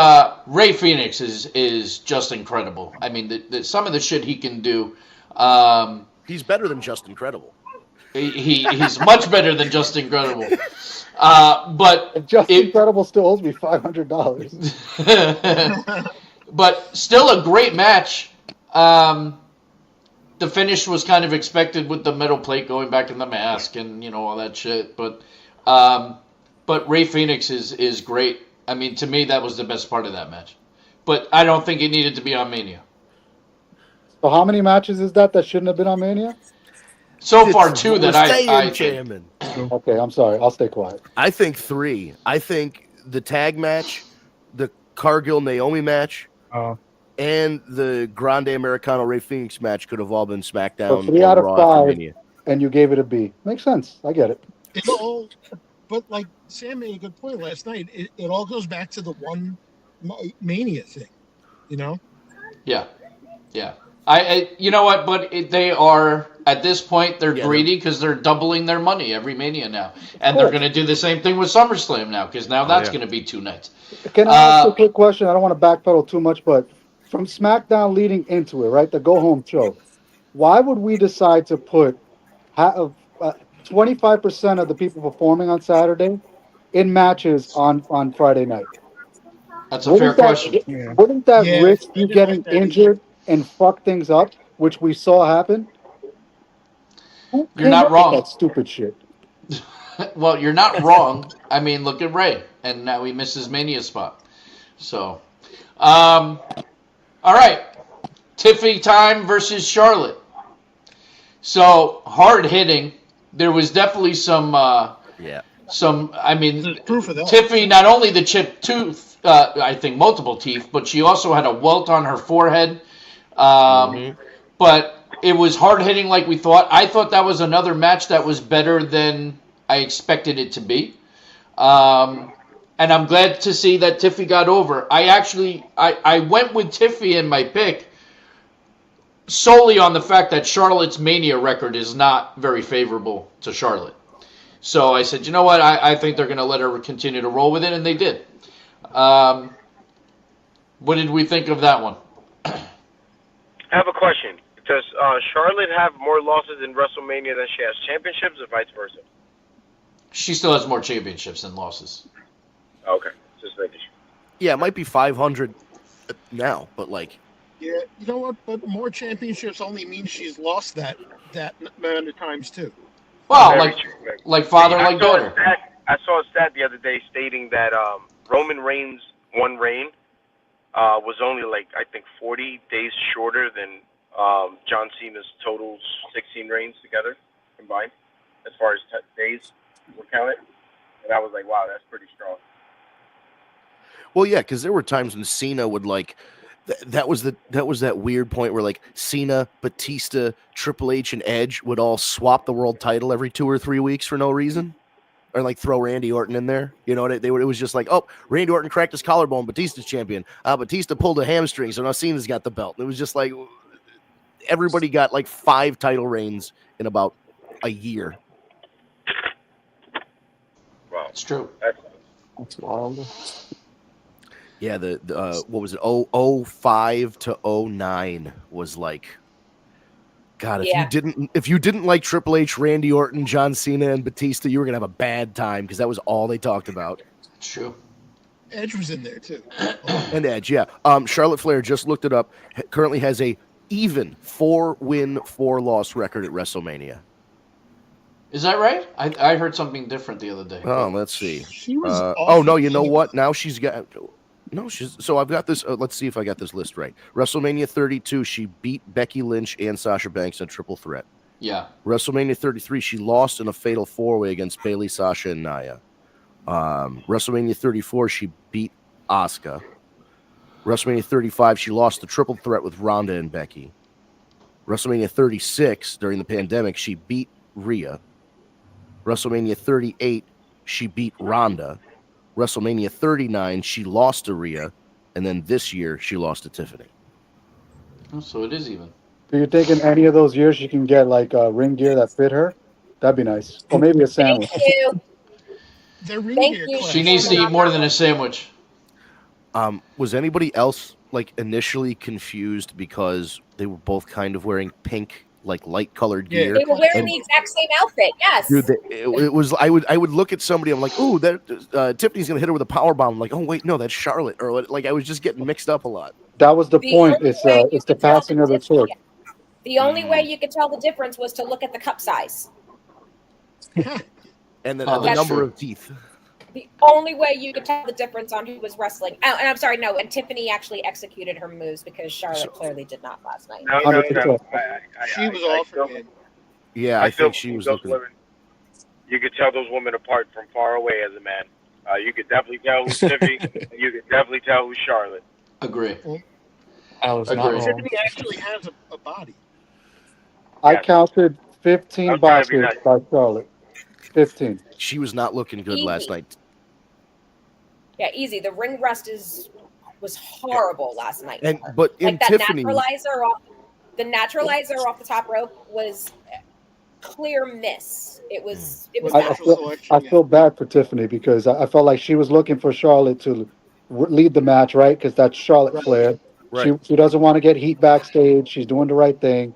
Ray Phoenix is just incredible. I mean, some of the shit he can do. He's better than just incredible. He's much better than just incredible. But Just Incredible still owes me $500. But still a great match. The finish was kind of expected with the metal plate going back in the mask and all that shit. But Ray Phoenix is great. I mean, to me, that was the best part of that match. But I don't think it needed to be on Mania. So how many matches is that shouldn't have been on Mania? So far, two that I think. Okay, I'm sorry. I'll stay quiet. I think 3. I think the tag match, the Cargill-Naomi match, and the Grande Americano Ray Phoenix match could have all been SmackDown. So 3 out of 5, and you gave it a B. Makes sense. I get it. But like Sam made a good point last night. It all goes back to the one Mania thing, Yeah. You know what? But they are at this point they're greedy because they're doubling their money every Mania now, and they're going to do the same thing with SummerSlam now because now that's going to be 2 nights. Can I ask a quick question? I don't want to backpedal too much, but from SmackDown leading into it, right, the go-home show, why would we decide to put 25% of the people performing on Saturday in matches on Friday night? That's a fair question. Wouldn't that risk you getting injured and fuck things up, which we saw happen? You're not wrong. That stupid shit. Well, you're not wrong. I mean, look at Ray, and now he missed his Mania spot. So, all right, Tiffy time versus Charlotte. So hard hitting. There was definitely some. I mean, proof of that. Tiffy not only the chipped tooth, I think multiple teeth, but she also had a welt on her forehead. But it was hard hitting like we thought. I thought that was another match that was better than I expected it to be. And I'm glad to see that Tiffy got over. I went with Tiffy in my pick solely on the fact that Charlotte's Mania record is not very favorable to Charlotte. So I said, you know what? I think they're going to let her continue to roll with it, and they did. What did we think of that one? I have a question. Does Charlotte have more losses in WrestleMania than she has championships, or vice versa? She still has more championships than losses. Okay, just making sure. Yeah, it might be 500 now, but like. Yeah, you know what? But more championships only means she's lost that amount of times too. Well, Very true. like father, I like saw daughter. I saw a stat the other day stating that Roman Reigns' one reign was only like I think 40 days shorter than John Cena's total 16 reigns together combined, as far as days were counted. And I was like, wow, that's pretty strong. Well, yeah, because there were times when Cena would like. That was that weird point where like Cena, Batista, Triple H, and Edge would all swap the world title every 2 or 3 weeks for no reason, or like throw Randy Orton in there. You know, it was just like, oh, Randy Orton cracked his collarbone, Batista's champion. Batista pulled a hamstring, so now Cena's got the belt. It was just like everybody got like 5 title reigns in about a year. Wow, it's true. That's wild. Yeah, the what was it? 05 to 09 was like, God, if you didn't like Triple H, Randy Orton, John Cena, and Batista, you were gonna have a bad time because that was all they talked about. It's true. Edge was in there too. And Edge, yeah. Charlotte Flair, just looked it up, currently has a even 4-win, 4-loss record at WrestleMania. Is that right? I heard something different the other day. Oh, let's see. She was oh no, you know what? Now she's got. No, so I've got this. Let's see if I got this list right. WrestleMania 32, she beat Becky Lynch and Sasha Banks in a triple threat. Yeah. WrestleMania 33, she lost in a fatal 4-way against Bayley, Sasha, and Nia. WrestleMania 34, she beat Asuka. WrestleMania 35, she lost the triple threat with Ronda and Becky. WrestleMania 36, during the pandemic, she beat Rhea. WrestleMania 38, she beat Ronda. WrestleMania 39, she lost to Rhea, and then this year she lost to Tiffany. Oh, so it is even. Do you think in any of those years she can get like ring gear that fit her? That'd be nice, or maybe a sandwich. Thank you. Thank you. She needs to eat more than a sandwich. Was anybody else like initially confused because they were both kind of wearing pink, like light colored gear? They were wearing the exact same outfit. Yes. Dude, it was. I would look at somebody. I'm like, ooh, that Tiffany's gonna hit her with a power bomb. I'm like, oh wait, no, that's Charlotte. Or like I was just getting mixed up a lot. That was the point. It's the passing of the torch. The only way you could tell the difference was to look at the cup size. And then the number of teeth. The only way you could tell the difference on who was wrestling. Oh, and I'm sorry, no. And Tiffany actually executed her moves because Charlotte clearly did not last night. No. She was off again. Yeah, I think she was looking. Women, you could tell those women apart from far away as a man. You could definitely tell who's Tiffany, and you could definitely tell who's Charlotte. Agree. I was not wrong. Tiffany actually has a body. I counted 15 boxes by Charlotte. 15. She was not looking good last night. Yeah, easy. The ring rust was horrible last night. And but in like that Tiffany, the naturalizer off the top rope was clear miss. It was. I feel bad for Tiffany because I felt like she was looking for Charlotte to lead the match, right? Because that's Charlotte Flair. Right. She doesn't want to get heat backstage. She's doing the right thing,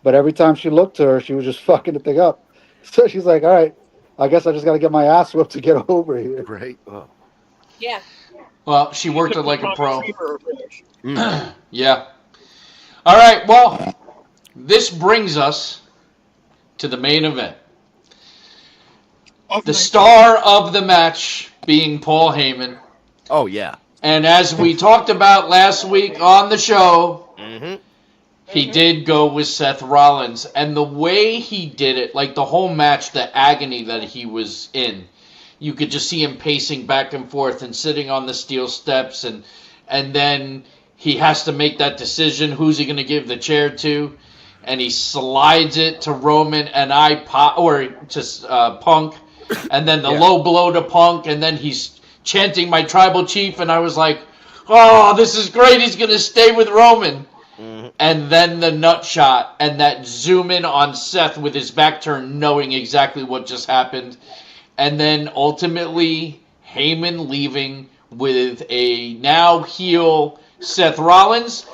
but every time she looked to her, she was just fucking the thing up. So she's like, all right, I guess I just got to get my ass whipped to get over here. Right. Oh. Yeah. Well, she worked it like a pro. Yeah. All right. Well, this brings us to the main event. The star of the match being Paul Heyman. Oh, yeah. And as we talked about last week on the show, he did go with Seth Rollins. And the way he did it, like the whole match, the agony that he was in, you could just see him pacing back and forth and sitting on the steel steps. And then he has to make that decision. Who's he going to give the chair to? And he slides it to Roman and to Punk. And then the low blow to Punk. And then he's chanting my tribal chief. And I was like, oh, this is great. He's going to stay with Roman. And then the nut shot and that zoom in on Seth with his back turned, knowing exactly what just happened. And then ultimately Heyman leaving with a now heel Seth Rollins.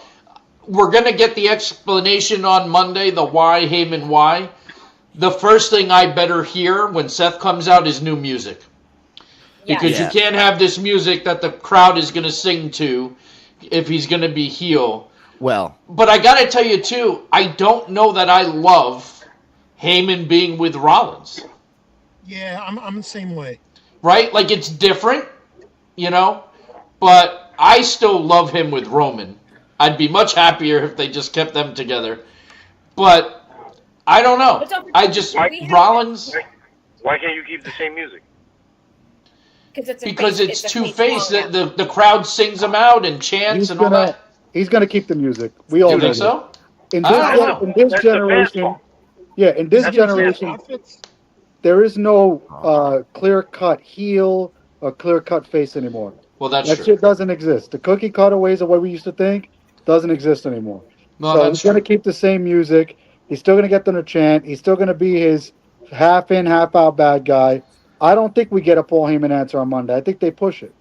We're going to get the explanation on Monday, the why, Heyman why. The first thing I better hear when Seth comes out is new music. Because you can't have this music that the crowd is going to sing to if he's going to be heel. Well, but I got to tell you too, I don't know that I love Heyman being with Rollins. Yeah, I'm the same way. Right? Like, it's different, you know? But I still love him with Roman. I'd be much happier if they just kept them together. But I don't know. Rollins... Why can't you keep the same music? Because it's two-faced. The crowd sings them out and chants and all that. He's going to keep the music. We all think so? In this generation, there is no clear-cut heel or clear-cut face anymore. Well, that's true. That shit doesn't exist. The cookie cutter ways of what we used to think doesn't exist anymore. No, so he's going to keep the same music. He's still going to get them to chant. He's still going to be his half-in, half-out bad guy. I don't think we get a Paul Heyman answer on Monday. I think they push it.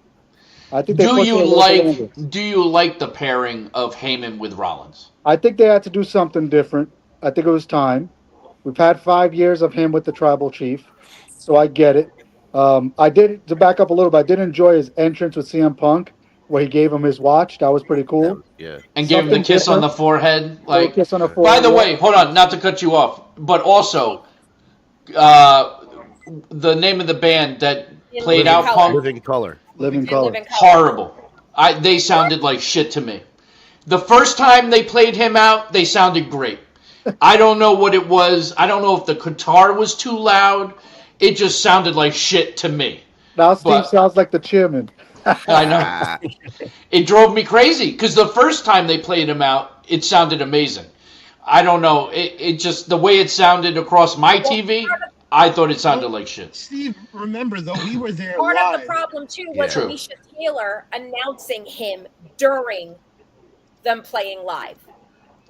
Do you like the pairing of Heyman with Rollins? I think they had to do something different. I think it was time. We've had 5 years of him with the tribal chief, so I get it. To back up a little bit, I did enjoy his entrance with CM Punk, where he gave him his watch. That was pretty cool. Yeah. And gave him the kiss on the forehead. Like, kiss on the forehead. By the way, hold on, not to cut you off, but also, the name of the band that played out Punk. Living Color. Horrible. They sounded like shit to me. The first time they played him out, they sounded great. I don't know what it was. I don't know if the guitar was too loud. It just sounded like shit to me. Now Steve sounds like the chairman. I know. It drove me crazy because the first time they played him out, it sounded amazing. I don't know. It just, the way it sounded across my TV, I thought it sounded like shit. Steve, remember though, we were there Part live. of the problem too was Alicia Taylor announcing him during them playing live.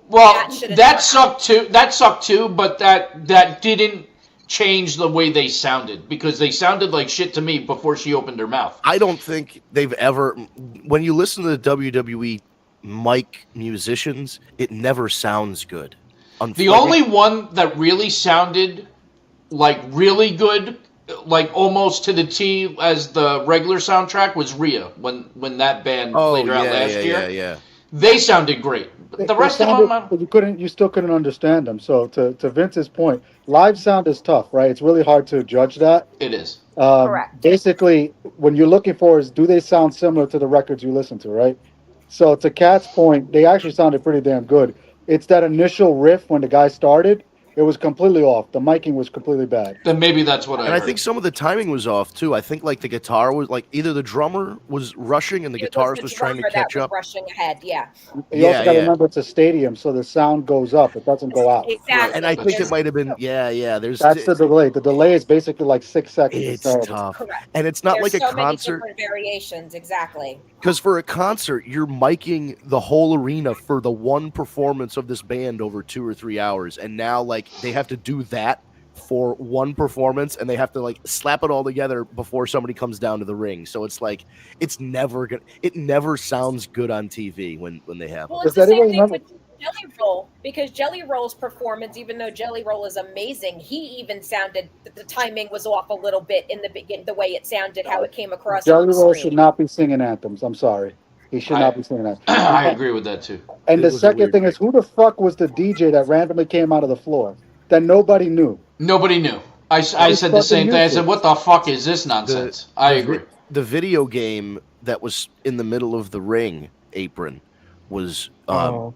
Well, that sucked too, but that didn't change the way they sounded because they sounded like shit to me before she opened her mouth. I don't think they've ever, when you listen to the WWE mic musicians, it never sounds good. The only one that really sounded like really good, like almost to the T as the regular soundtrack was Rhea when that band played her out last year. Yeah. They sounded great. The rest of them, but you still couldn't understand them. So to Vince's point, live sound is tough, right? It's really hard to judge that. It is. Correct. Basically, when you're looking for is, do they sound similar to the records you listen to, right? So to Kat's point, they actually sounded pretty damn good. It's that initial riff when the guy started. It was completely off. The miking was completely bad. Then maybe that's what I heard. I think some of the timing was off too. I think like the guitar was like either the drummer was rushing and the guitarist was trying to catch up. Rushing ahead, yeah. You also got to remember it's a stadium, so the sound goes up. It doesn't go out. Exactly. Right. And I think it might have been That's the delay. The delay is basically like 6 seconds. It's tough. Correct. And it's not like a concert. Many different variations, exactly. Because for a concert, you're miking the whole arena for the one performance of this band over 2 or 3 hours, and now like they have to do that for one performance, and they have to like slap it all together before somebody comes down to the ring. So it's like it never sounds good on TV when they have. Well, it's the same thing with Jelly Roll, because Jelly Roll's performance, even though Jelly Roll is amazing, he even sounded the timing was off a little bit in the beginning, the way it sounded, how it came across. Jelly Roll should not be singing anthems. I'm sorry. He should not be singing that. I agree with that too. And the second thing is, who the fuck was the DJ that randomly came out of the floor that nobody knew? Nobody knew. I said the same thing. I said, what the fuck is this nonsense? I agree. The video game that was in the middle of the ring apron was right.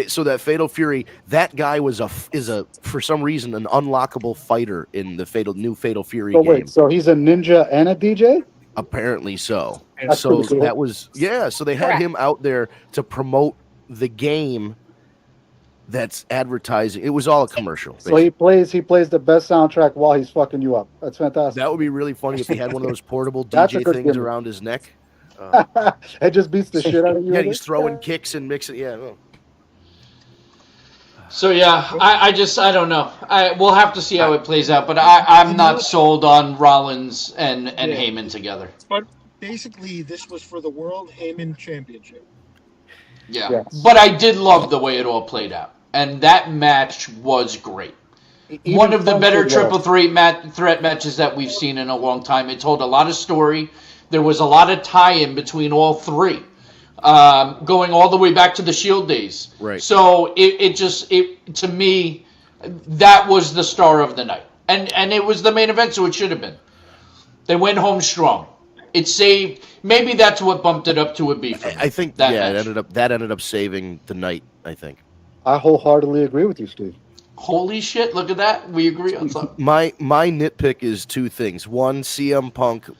So that Fatal Fury, that guy is for some reason an unlockable fighter in the new Fatal Fury game. Wait, so he's a ninja and a DJ? Apparently so. That's so cool. that was So they had him out there to promote the game. That's advertising. It was all a commercial. Basically. So he plays the best soundtrack while he's fucking you up. That's fantastic. That would be really funny if he had one of those portable DJ things around his neck. It just beats the shit out of you. Yeah, he's throwing kicks and mixing. Yeah. So yeah, I don't know. We'll have to see how it plays out, but I'm not sold on Rollins and Heyman together. But basically, this was for the World Heyman Championship. Yeah, but I did love the way it all played out, and that match was great. one of the better triple well. threat matches that we've seen in a long time. It told a lot of story. There was a lot of tie-in between all three, going all the way back to the Shield days. Right. So it to me, that was the star of the night, and it was the main event, so it should have been. They went home strong. It saved. Maybe that's what bumped it up to a B for me. I think that it ended up saving the night. I think. I wholeheartedly agree with you, Steve. Holy shit! Look at that. We agree on something. My nitpick is two things. One, CM Punk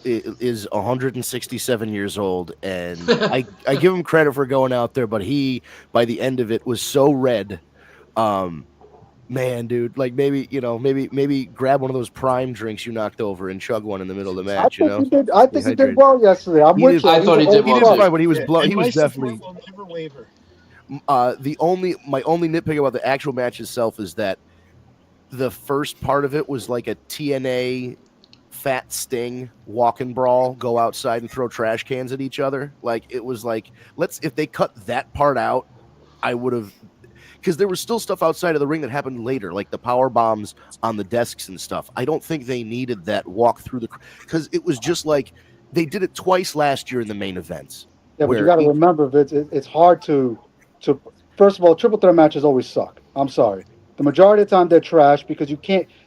is 167 years old, and I give him credit for going out there, but he, by the end of it, was so red. Man, dude, like maybe grab one of those Prime drinks you knocked over and chug one in the middle of the match. I think he did well yesterday. I thought he did well. Right, but he was he was definitely. Will never waver. My only nitpick about the actual match itself is that the first part of it was like a TNA Fat Sting walk and brawl, go outside and throw trash cans at each other. Like it was like, if they cut that part out, I would have, because there was still stuff outside of the ring that happened later, like the power bombs on the desks and stuff. I don't think they needed that walk through because it was just like they did it twice last year in the main events. Yeah, but you got to remember, Vince, it's hard to first of all, triple threat matches always suck. I'm sorry. The majority of the time they're trash because you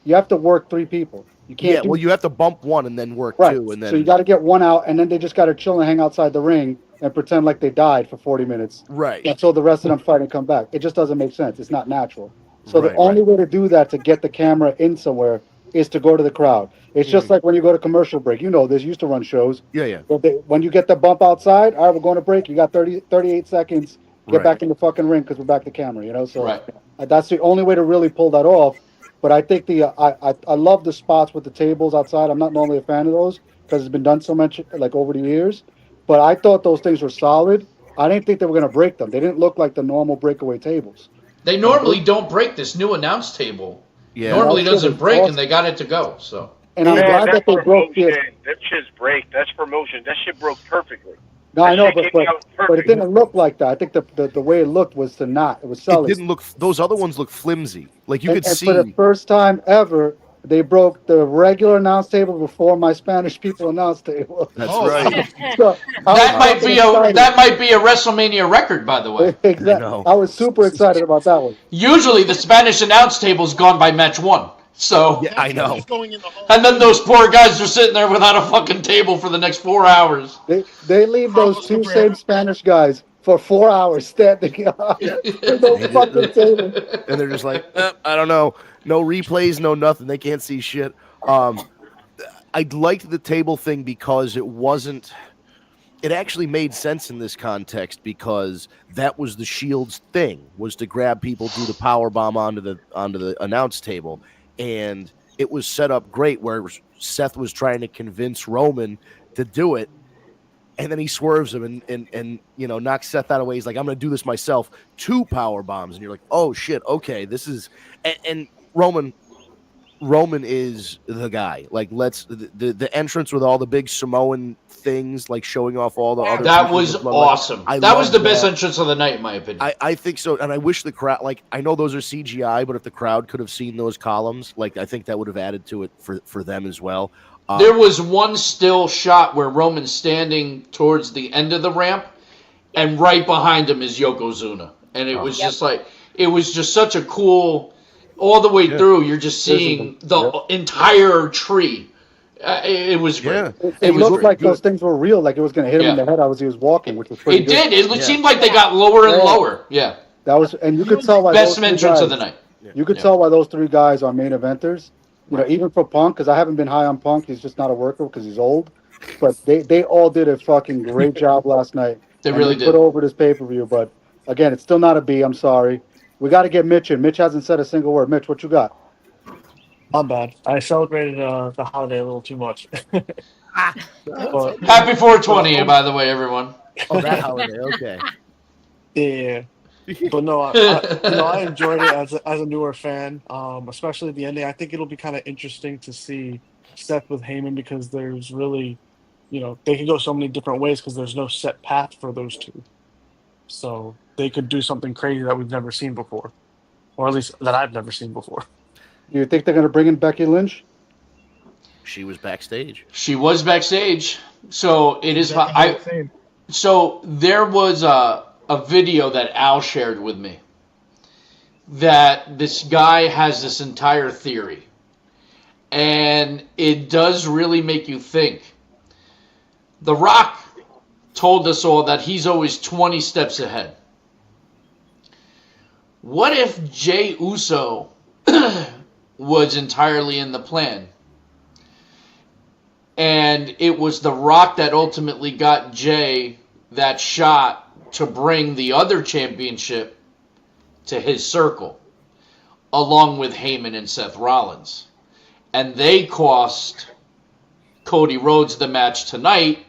have to work three people. You can't. Yeah, you have to bump one and then work two, and then so you got to get one out, and then they just got to chill and hang outside the ring and pretend like they died for 40 minutes, right? Until the rest of them fight and come back. It just doesn't make sense. It's not natural. So the only way to do that to get the camera in somewhere is to go to the crowd. It's just like when you go to commercial break. You know, this used to run shows. Yeah. But when you get the bump outside, all right, we're going to break. You got 38 seconds. Get back in the fucking ring because we're back to camera, So that's the only way to really pull that off. But I think I love the spots with the tables outside. I'm not normally a fan of those because it's been done so much like over the years. But I thought those things were solid. I didn't think they were going to break them. They didn't look like the normal breakaway tables. They normally don't break. This new announce table normally doesn't break, and they got it to go. So. And I'm glad that they broke it. That shit's break. That's promotion. That shit broke perfectly. No, I know, but it didn't look like that. I think the way it looked was it was solid. It didn't look. Those other ones look flimsy. Like you could see. For the first time ever, they broke the regular announce table before my Spanish people announce table. That's right. So that might be a WrestleMania record, by the way. Exactly. I was super excited about that one. Usually, the Spanish announce table's gone by match one. So yeah, I know. And then those poor guys are sitting there without a fucking table for the next 4 hours. They leave those two same Spanish guys for 4 hours standing on. No fucking table. And they're just like, I don't know. No replays, no nothing. They can't see shit. I liked the table thing because it actually made sense in this context because that was the Shield's thing, was to grab people, do the power bomb onto the announce table. And it was set up great where Seth was trying to convince Roman to do it. And then he swerves him and knocks Seth out of the way. He's like, I'm going to do this myself. 2 power bombs. And you're like, oh, shit, okay, this is – and Roman is the guy. Like, the entrance with all the big Samoan things, like showing off all the other. That was awesome. That was the best entrance of the night, in my opinion. I think so, and I wish the crowd. Like, I know those are CGI, but if the crowd could have seen those columns, like, I think that would have added to it for them as well. There was one still shot where Roman's standing towards the end of the ramp, and right behind him is Yokozuna, and it was just like it was just such a cool. All the way through, you're just seeing the entire tree. It was great. Yeah. It looked like those things were real, like it was going to hit him in the head as he was walking, which was pretty good. It did. It seemed like they got lower and lower. Yeah. That was, and you could tell why best entrance of the night. You could tell why those 3 guys are main eventers. Even for Punk, because I haven't been high on Punk. He's just not a worker because he's old. But they all did a fucking great job last night. They really did. Put over this pay-per-view, but again, it's still not a B. I'm sorry. We got to get Mitch in. Mitch hasn't said a single word. Mitch, what you got? I'm bad. I celebrated the holiday a little too much. Happy 420, by the way, everyone. Oh, that holiday. Okay. Yeah. But no, I enjoyed it as a newer fan, especially the ending. I think it'll be kind of interesting to see Seth with Heyman because there's really, they can go so many different ways because there's no set path for those two. So they could do something crazy that we've never seen before, or at least that I've never seen before. Do you think they're going to bring in Becky Lynch? She was backstage. She was backstage. So it is. So there was a video that Al shared with me that this guy has this entire theory. And it does really make you think. The Rock told us all that he's always 20 steps ahead. What if Jey Uso was entirely in the plan? And it was The Rock that ultimately got Jey that shot to bring the other championship to his circle, along with Heyman and Seth Rollins. And they cost Cody Rhodes the match tonight,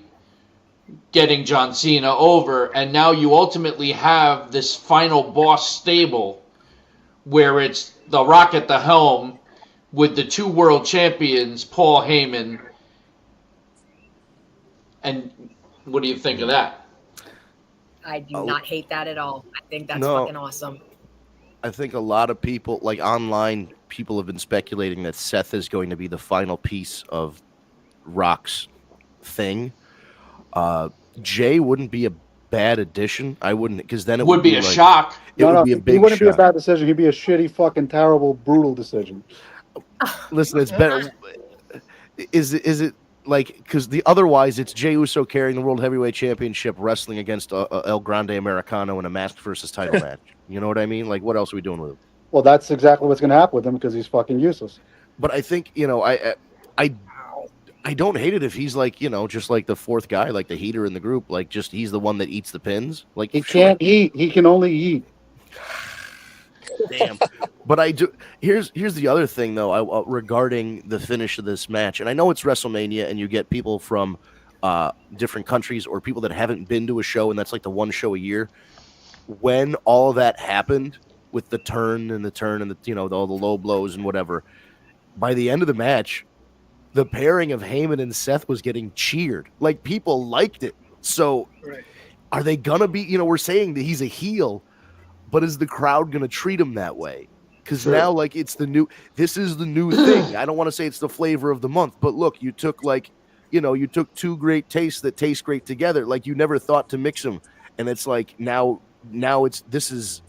getting John Cena over. And now you ultimately have this final boss stable where it's The Rock at the helm with the two world champions, Paul Heyman. And what do you think of that? I do not hate that at all. I think that's fucking awesome. I think a lot of people, like online, people have been speculating that Seth is going to be the final piece of Rock's thing. Jay wouldn't be a bad addition. I wouldn't, because then it would be a shock. It would be a big shock. He wouldn't be a bad decision. He'd be a shitty, fucking, terrible, brutal decision. Listen, it's better. Is it like, because otherwise it's Jey Uso carrying the World Heavyweight Championship, wrestling against El Grande Americano in a masked versus title match. You know what I mean? Like, what else are we doing with him? Well, that's exactly what's going to happen with him because he's fucking useless. But I think, I don't hate it if he's like, just like the fourth guy, like the heater in the group, like just he's the one that eats the pins. Like he can't eat; he can only eat. Damn. But I do. Here's the other thing though, regarding the finish of this match, and I know it's WrestleMania, and you get people from different countries or people that haven't been to a show, and that's like the one show a year. When all that happened with the turn and the all the low blows and whatever, by the end of the match, the pairing of Heyman and Seth was getting cheered. Like, people liked it. So are they gonna be? We're saying that he's a heel, but is the crowd gonna treat him that way? Because now, like, this is the new thing. I don't want to say it's the flavor of the month, but look, you took two great tastes that taste great together. Like, you never thought to mix them, and it's like now this is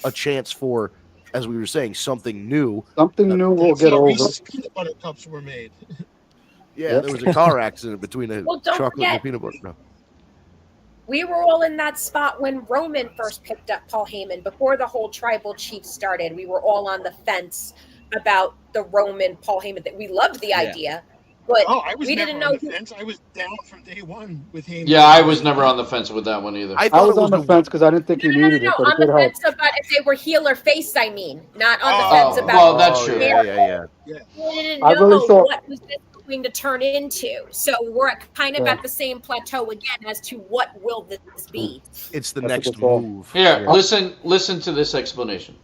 a chance for, as we were saying, something new. Something new will get over. Peanut butter cups were made. Yeah, there was a car accident between a chocolate and a peanut butter. No. We were all in that spot when Roman first picked up Paul Heyman. Before the whole tribal chief started, we were all on the fence about the Roman Paul Heyman. That we loved the idea, but we didn't know. I was down from day one with Heyman. Yeah, I was never on the fence with that one either. I was on the fence because I didn't think he needed it. But on the fence about if they were heel or face. I mean, not on the fence about. Well, that's true. Yeah. We didn't know what was this going to turn into, so we're kind of at the same plateau again as to what will this be. It's the next move. Here, listen to this explanation.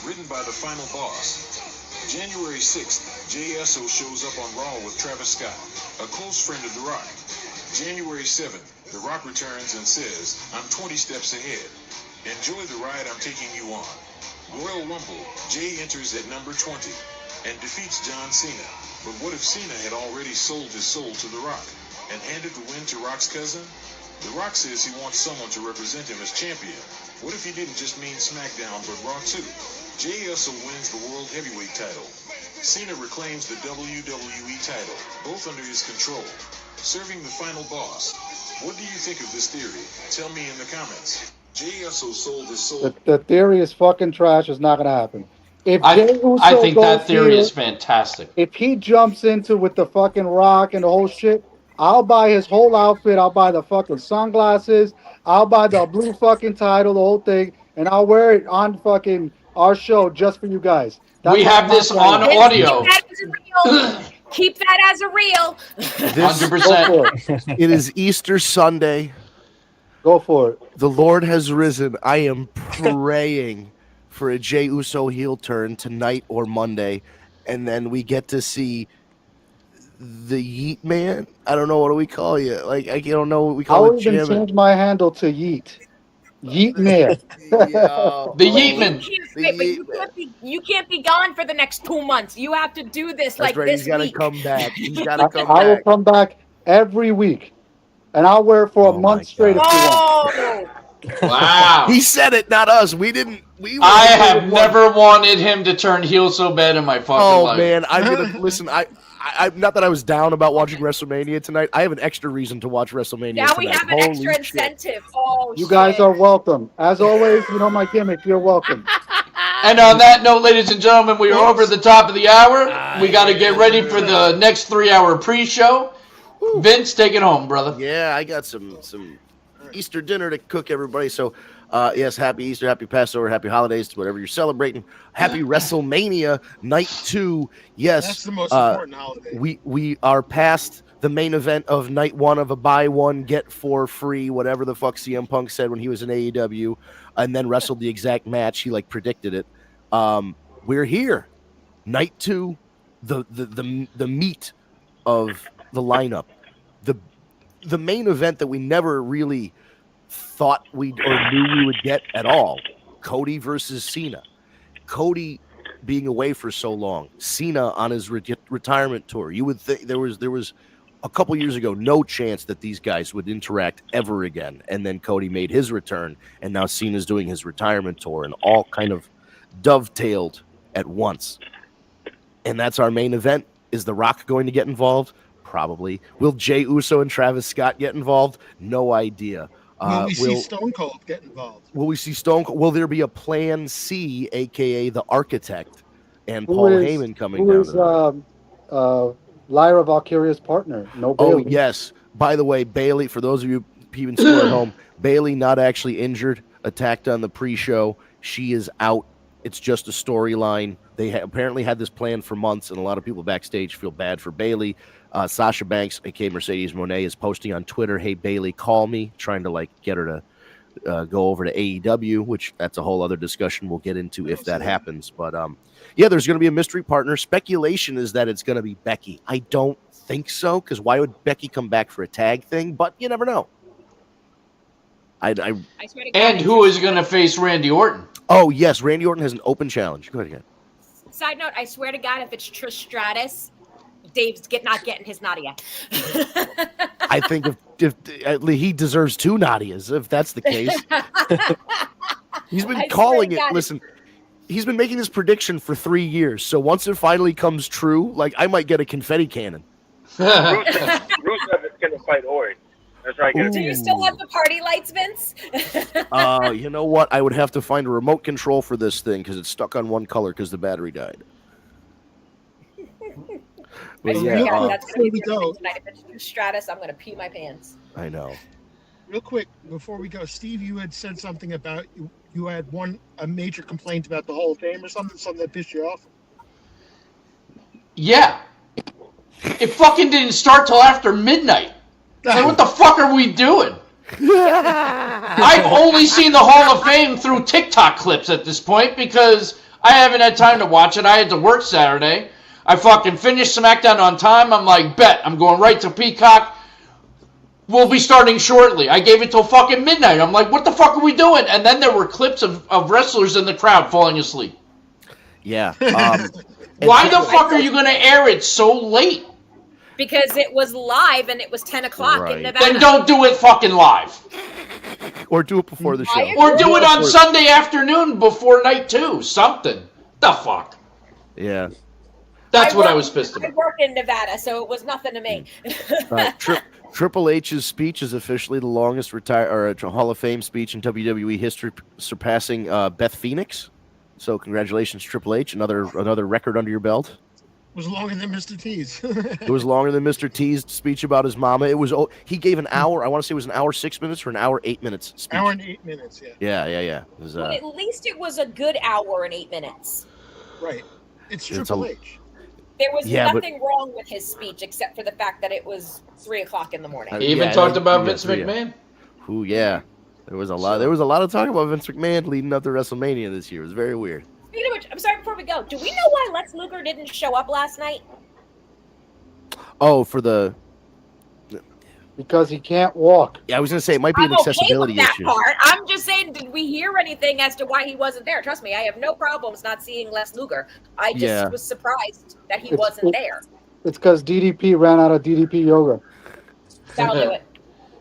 Written by the final boss. January 6th, Jey Uso shows up on Raw with Travis Scott, a close friend of The Rock. January 7th, The Rock returns and says, "I'm 20 steps ahead. Enjoy the ride I'm taking you on." Royal Rumble, Jey enters at number 20 and defeats John Cena. But what if Cena had already sold his soul to The Rock and handed the win to Rock's cousin? The Rock says he wants someone to represent him as champion. What if he didn't just mean SmackDown, but Raw too? Jey Uso wins the World Heavyweight title. Cena reclaims the WWE title, both under his control, serving the final boss. What do you think of this theory? Tell me in the comments. Jey Uso sold his soul. The theory is fucking trash. It's not going to happen. I think that theory is fantastic. If he jumps into with the fucking Rock and the whole shit, I'll buy his whole outfit. I'll buy the fucking sunglasses. I'll buy the blue fucking title, the whole thing, and I'll wear it on fucking our show just for you guys. We have this on audio. Keep that as a reel. 100%. It is Easter Sunday. Go for it. The Lord has risen. I am praying for a Jey Uso heel turn tonight or Monday. and then we get to see the Yeet Man. I don't know, what do we call you? Like, I don't know what we I call would it. even change my handle to Yeet. Yeet Mayor. The Yeetman. You can't be gone for the next 2 months. You have to do this That's like right. this He's got to week. come back. He's got to come I will back. come back every week, and I'll wear it for a month straight if you want. Oh, Wow. He said it, not us. We didn't. I have never wanted him to turn heel so bad in my fucking life. Oh man, I'm gonna listen. I not that I was down about watching WrestleMania tonight. I have an extra reason to watch WrestleMania now tonight. we have an extra incentive. Oh, You guys are welcome. As always, you know my gimmick. You're welcome. And on that note, ladies and gentlemen, we are over the top of the hour. We got to get ready for the next 3-hour pre-show. Vince, take it home, brother. Yeah, I got some Easter dinner to cook, everybody. So, yes, happy Easter, happy Passover, happy holidays to whatever you're celebrating. Happy WrestleMania Night 2. Yes, that's the most important holiday. We are past the main event of Night 1 of a buy one get 4 free, whatever the fuck CM Punk said when he was in AEW, and then wrestled the exact match. He like predicted it. We're here, Night 2, the meat of the lineup, the main event that we never really thought we or knew we would get at all. Cody versus Cena. Cody being away for so long. Cena on his retirement tour. You would think there was a couple years ago no chance that these guys would interact ever again. And then Cody made his return, and now Cena's doing his retirement tour, and all kind of dovetailed at once. And that's our main event. Is The Rock going to get involved? Probably. Will Jey Uso and Travis Scott get involved? No idea. Will we see Stone Cold get involved? Will we see Stone Cold? Will there be a Plan C, a.k.a. the Architect, and Paul Heyman coming down? Who is Lyra Valkyria's partner? No Bailey. Oh, yes. By the way, Bailey, for those of you keeping score at home, Bailey not actually injured, attacked on the pre-show. She is out. It's just a storyline. They apparently had this plan for months, and a lot of people backstage feel bad for Bailey. Sasha Banks, aka Mercedes Moné, is posting on Twitter, "Hey Bailey, call me," trying to like get her to go over to AEW, which that's a whole other discussion we'll get into if that happens. But yeah, there's going to be a mystery partner. Speculation is that it's going to be Becky. I don't think so, because why would Becky come back for a tag thing? But you never know. And who is going to face Randy Orton? Oh yes, Randy Orton has an open challenge. Go ahead again. Side note: I swear to God, if it's Trish Stratus, Dave's not getting his Nadia. I think if he deserves 2 Nadias, if that's the case. He's been calling it. Listen, he's been making this prediction for 3 years. So once it finally comes true, like I might get a confetti cannon. Rusev is going to fight Orton. That's right. Do you still have the party lights, Vince? You know what? I would have to find a remote control for this thing because it's stuck on one color because the battery died. That's going to be tonight. If it's Stratus, I'm going to pee my pants. I know. Real quick, before we go, Steve, you had said something about you had a major complaint about the Hall of Fame or something that pissed you off. Yeah. It fucking didn't start till after midnight. Like, what the fuck are we doing? I've only seen the Hall of Fame through TikTok clips at this point because I haven't had time to watch it. I had to work Saturday. I fucking finished SmackDown on time. I'm like, bet. I'm going right to Peacock. We'll be starting shortly. I gave it till fucking midnight. I'm like, what the fuck are we doing? And then there were clips of wrestlers in the crowd falling asleep. Yeah. Why the fuck are you going to air it so late? Because it was live and it was 10 o'clock in Nevada. Then don't do it fucking live. Or do it before the show. Or do it on Sunday afternoon before night 2. Something. The fuck? Yeah. That's what I was pissed about. I work in Nevada, so it was nothing to me. Triple H's speech is officially the longest Hall of Fame speech in WWE history, surpassing Beth Phoenix. So congratulations, Triple H. Another record under your belt. It was longer than Mr. T's. It was longer than Mr. T's speech about his mama. He gave an hour. I want to say it was an hour 6 minutes or an hour 8 minutes speech. Hour and 8 minutes. Yeah. Yeah. It was, well, at least it was a good hour and 8 minutes. Right. It's Triple H. There was nothing wrong with his speech except for the fact that it was 3 o'clock in the morning. He even talked about Vince McMahon. Yeah. There was a lot of talk about Vince McMahon leading up to WrestleMania this year. It was very weird. Speaking of which, I'm sorry, before we go, do we know why Lex Luger didn't show up last night? Oh, for the... Because he can't walk. Yeah, I was going to say, it might be an accessibility okay with that issue. part. I'm just saying, did we hear anything as to why he wasn't there? Trust me, I have no problems not seeing Lex Luger. I just was surprised that he wasn't there. It's because DDP ran out of DDP yoga. That'll do it.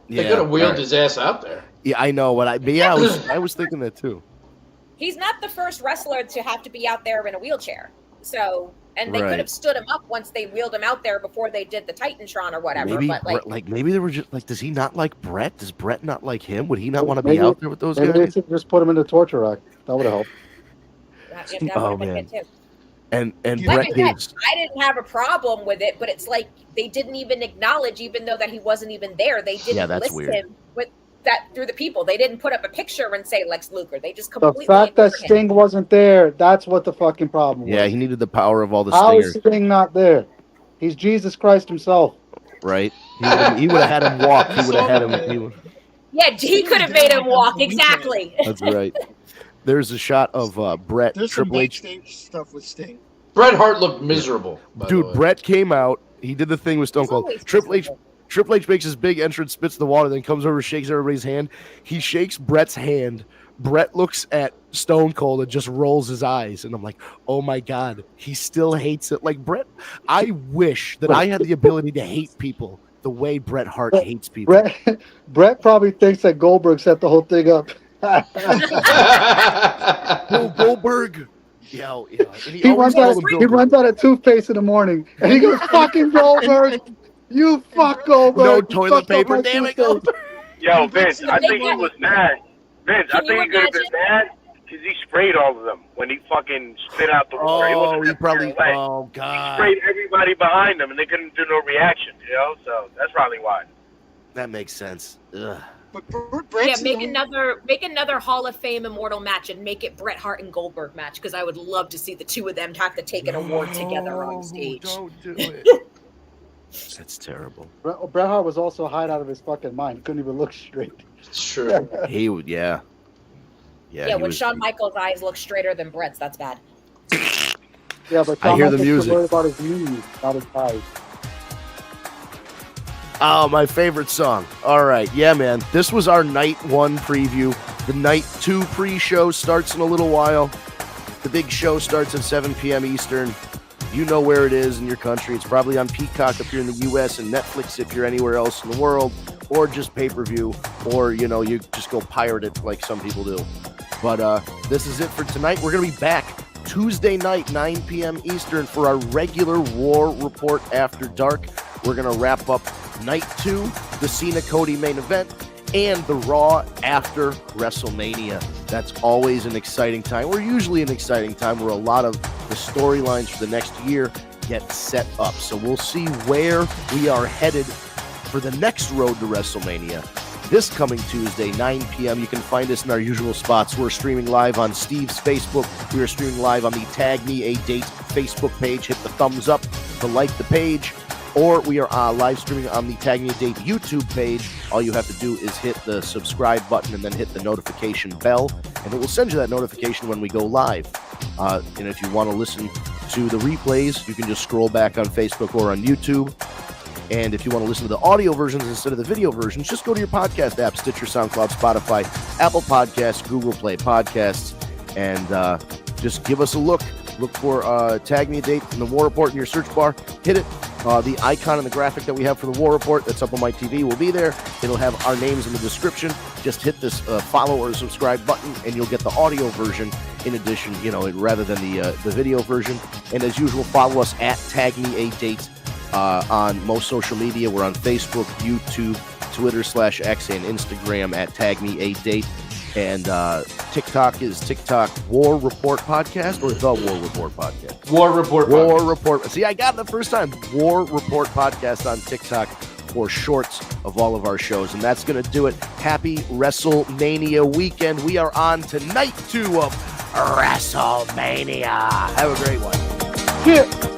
They could have wheeled his ass out there. Yeah, I know. I was thinking that too. He's not the first wrestler to have to be out there in a wheelchair. So, and they could have stood him up once they wheeled him out there before they did the Titantron or whatever. Maybe, but maybe they were just like, does he not like Brett? Does Brett not like him? Would he not want to be out there with those guys? Maybe they should just put him in the torture rack. That would have helped. Oh man. And like Brett I didn't have a problem with it, but it's like they didn't even acknowledge, even though that he wasn't even there. They didn't list him with that through the people. They didn't put up a picture and say Lex Luger. They just completely. The fact that Sting wasn't there—that's what the fucking problem was. Yeah, he needed the power of all the How stingers. is Sting not there? He's Jesus Christ himself. Right? He would have had him walk. He would have had him. Yeah, he could have made him walk. Exactly. That's right. There's a shot of Brett. There's Triple some H backstage stuff with Sting. Bret Hart looked miserable. Dude, Brett came out. He did the thing with Stone Cold. Triple H makes his big entrance, spits the water, then comes over, shakes everybody's hand. He shakes Brett's hand. Brett looks at Stone Cold and just rolls his eyes. And I'm like, oh my God, he still hates it. Like, Brett, I wish that I had the ability to hate people the way Bret Hart hates people. Brett probably thinks that Goldberg set the whole thing up. Goldberg. Yeah. He runs out of toothpaste in the morning, and he goes, "Fucking Goldberg, you fuck Goldberg." No toilet paper, damn it, Goldberg. Yo, Vince, I think he was mad. Vince, I think he could have been mad because he sprayed all of them when he fucking spit out the water. He probably. Oh God. He sprayed everybody behind him, and they couldn't do no reaction. So that's probably why. That makes sense. Ugh. Make another Hall of Fame immortal match and make it Bret Hart and Goldberg match, because I would love to see the two of them have to take an award together on stage. Don't do it. That's terrible. Bret Hart was also high out of his fucking mind. He couldn't even look straight. It's true. He would, yeah. Yeah, when Shawn Michaels' eyes look straighter than Bret's, that's bad. Yeah, but I hear the music. About his knees, not his eyes. Oh, my favorite song. All right. Yeah, man. This was our night 1 preview. The night 2 pre-show starts in a little while. The big show starts at 7 p.m. Eastern. You know where it is in your country. It's probably on Peacock if you're in the U.S. and Netflix if you're anywhere else in the world, or just pay-per-view, or, you just go pirate it like some people do. But this is it for tonight. We're going to be back Tuesday night, 9 p.m. Eastern, for our regular War Report After Dark. We're going to wrap up Night 2, the Cena-Cody main event, and the Raw after WrestleMania. That's always an exciting time, or usually an exciting time, where a lot of the storylines for the next year get set up. So we'll see where we are headed for the next road to WrestleMania. This coming Tuesday, 9 p.m. You can find us in our usual spots. We're streaming live on Steve's Facebook. We are streaming live on the Tag Me a Date Facebook page. Hit the thumbs up to like the page. Or we are live streaming on the Tag Me a Date YouTube page. All you have to do is hit the subscribe button and then hit the notification bell, and it will send you that notification when we go live. And if you want to listen to the replays, you can just scroll back on Facebook or on YouTube. And if you want to listen to the audio versions instead of the video versions, just go to your podcast app, Stitcher, SoundCloud, Spotify, Apple Podcasts, Google Play Podcasts, and just give us a look. Look for Tag Me a Date in the War Report in your search bar. Hit it. The icon and the graphic that we have for the War Report that's up on my TV will be there. It'll have our names in the description. Just hit this follow or subscribe button, and you'll get the audio version in addition, rather than the video version. And as usual, follow us at Tag Me a Date on most social media. We're on Facebook, YouTube, Twitter /X, and Instagram at Tag Me a Date. And TikTok is TikTok War Report Podcast, or the War Report Podcast? War Report War Podcast. Report. See, I got it the first time. War Report Podcast on TikTok for shorts of all of our shows. And that's going to do it. Happy WrestleMania weekend. We are on to night 2 of WrestleMania. Have a great one. Yeah.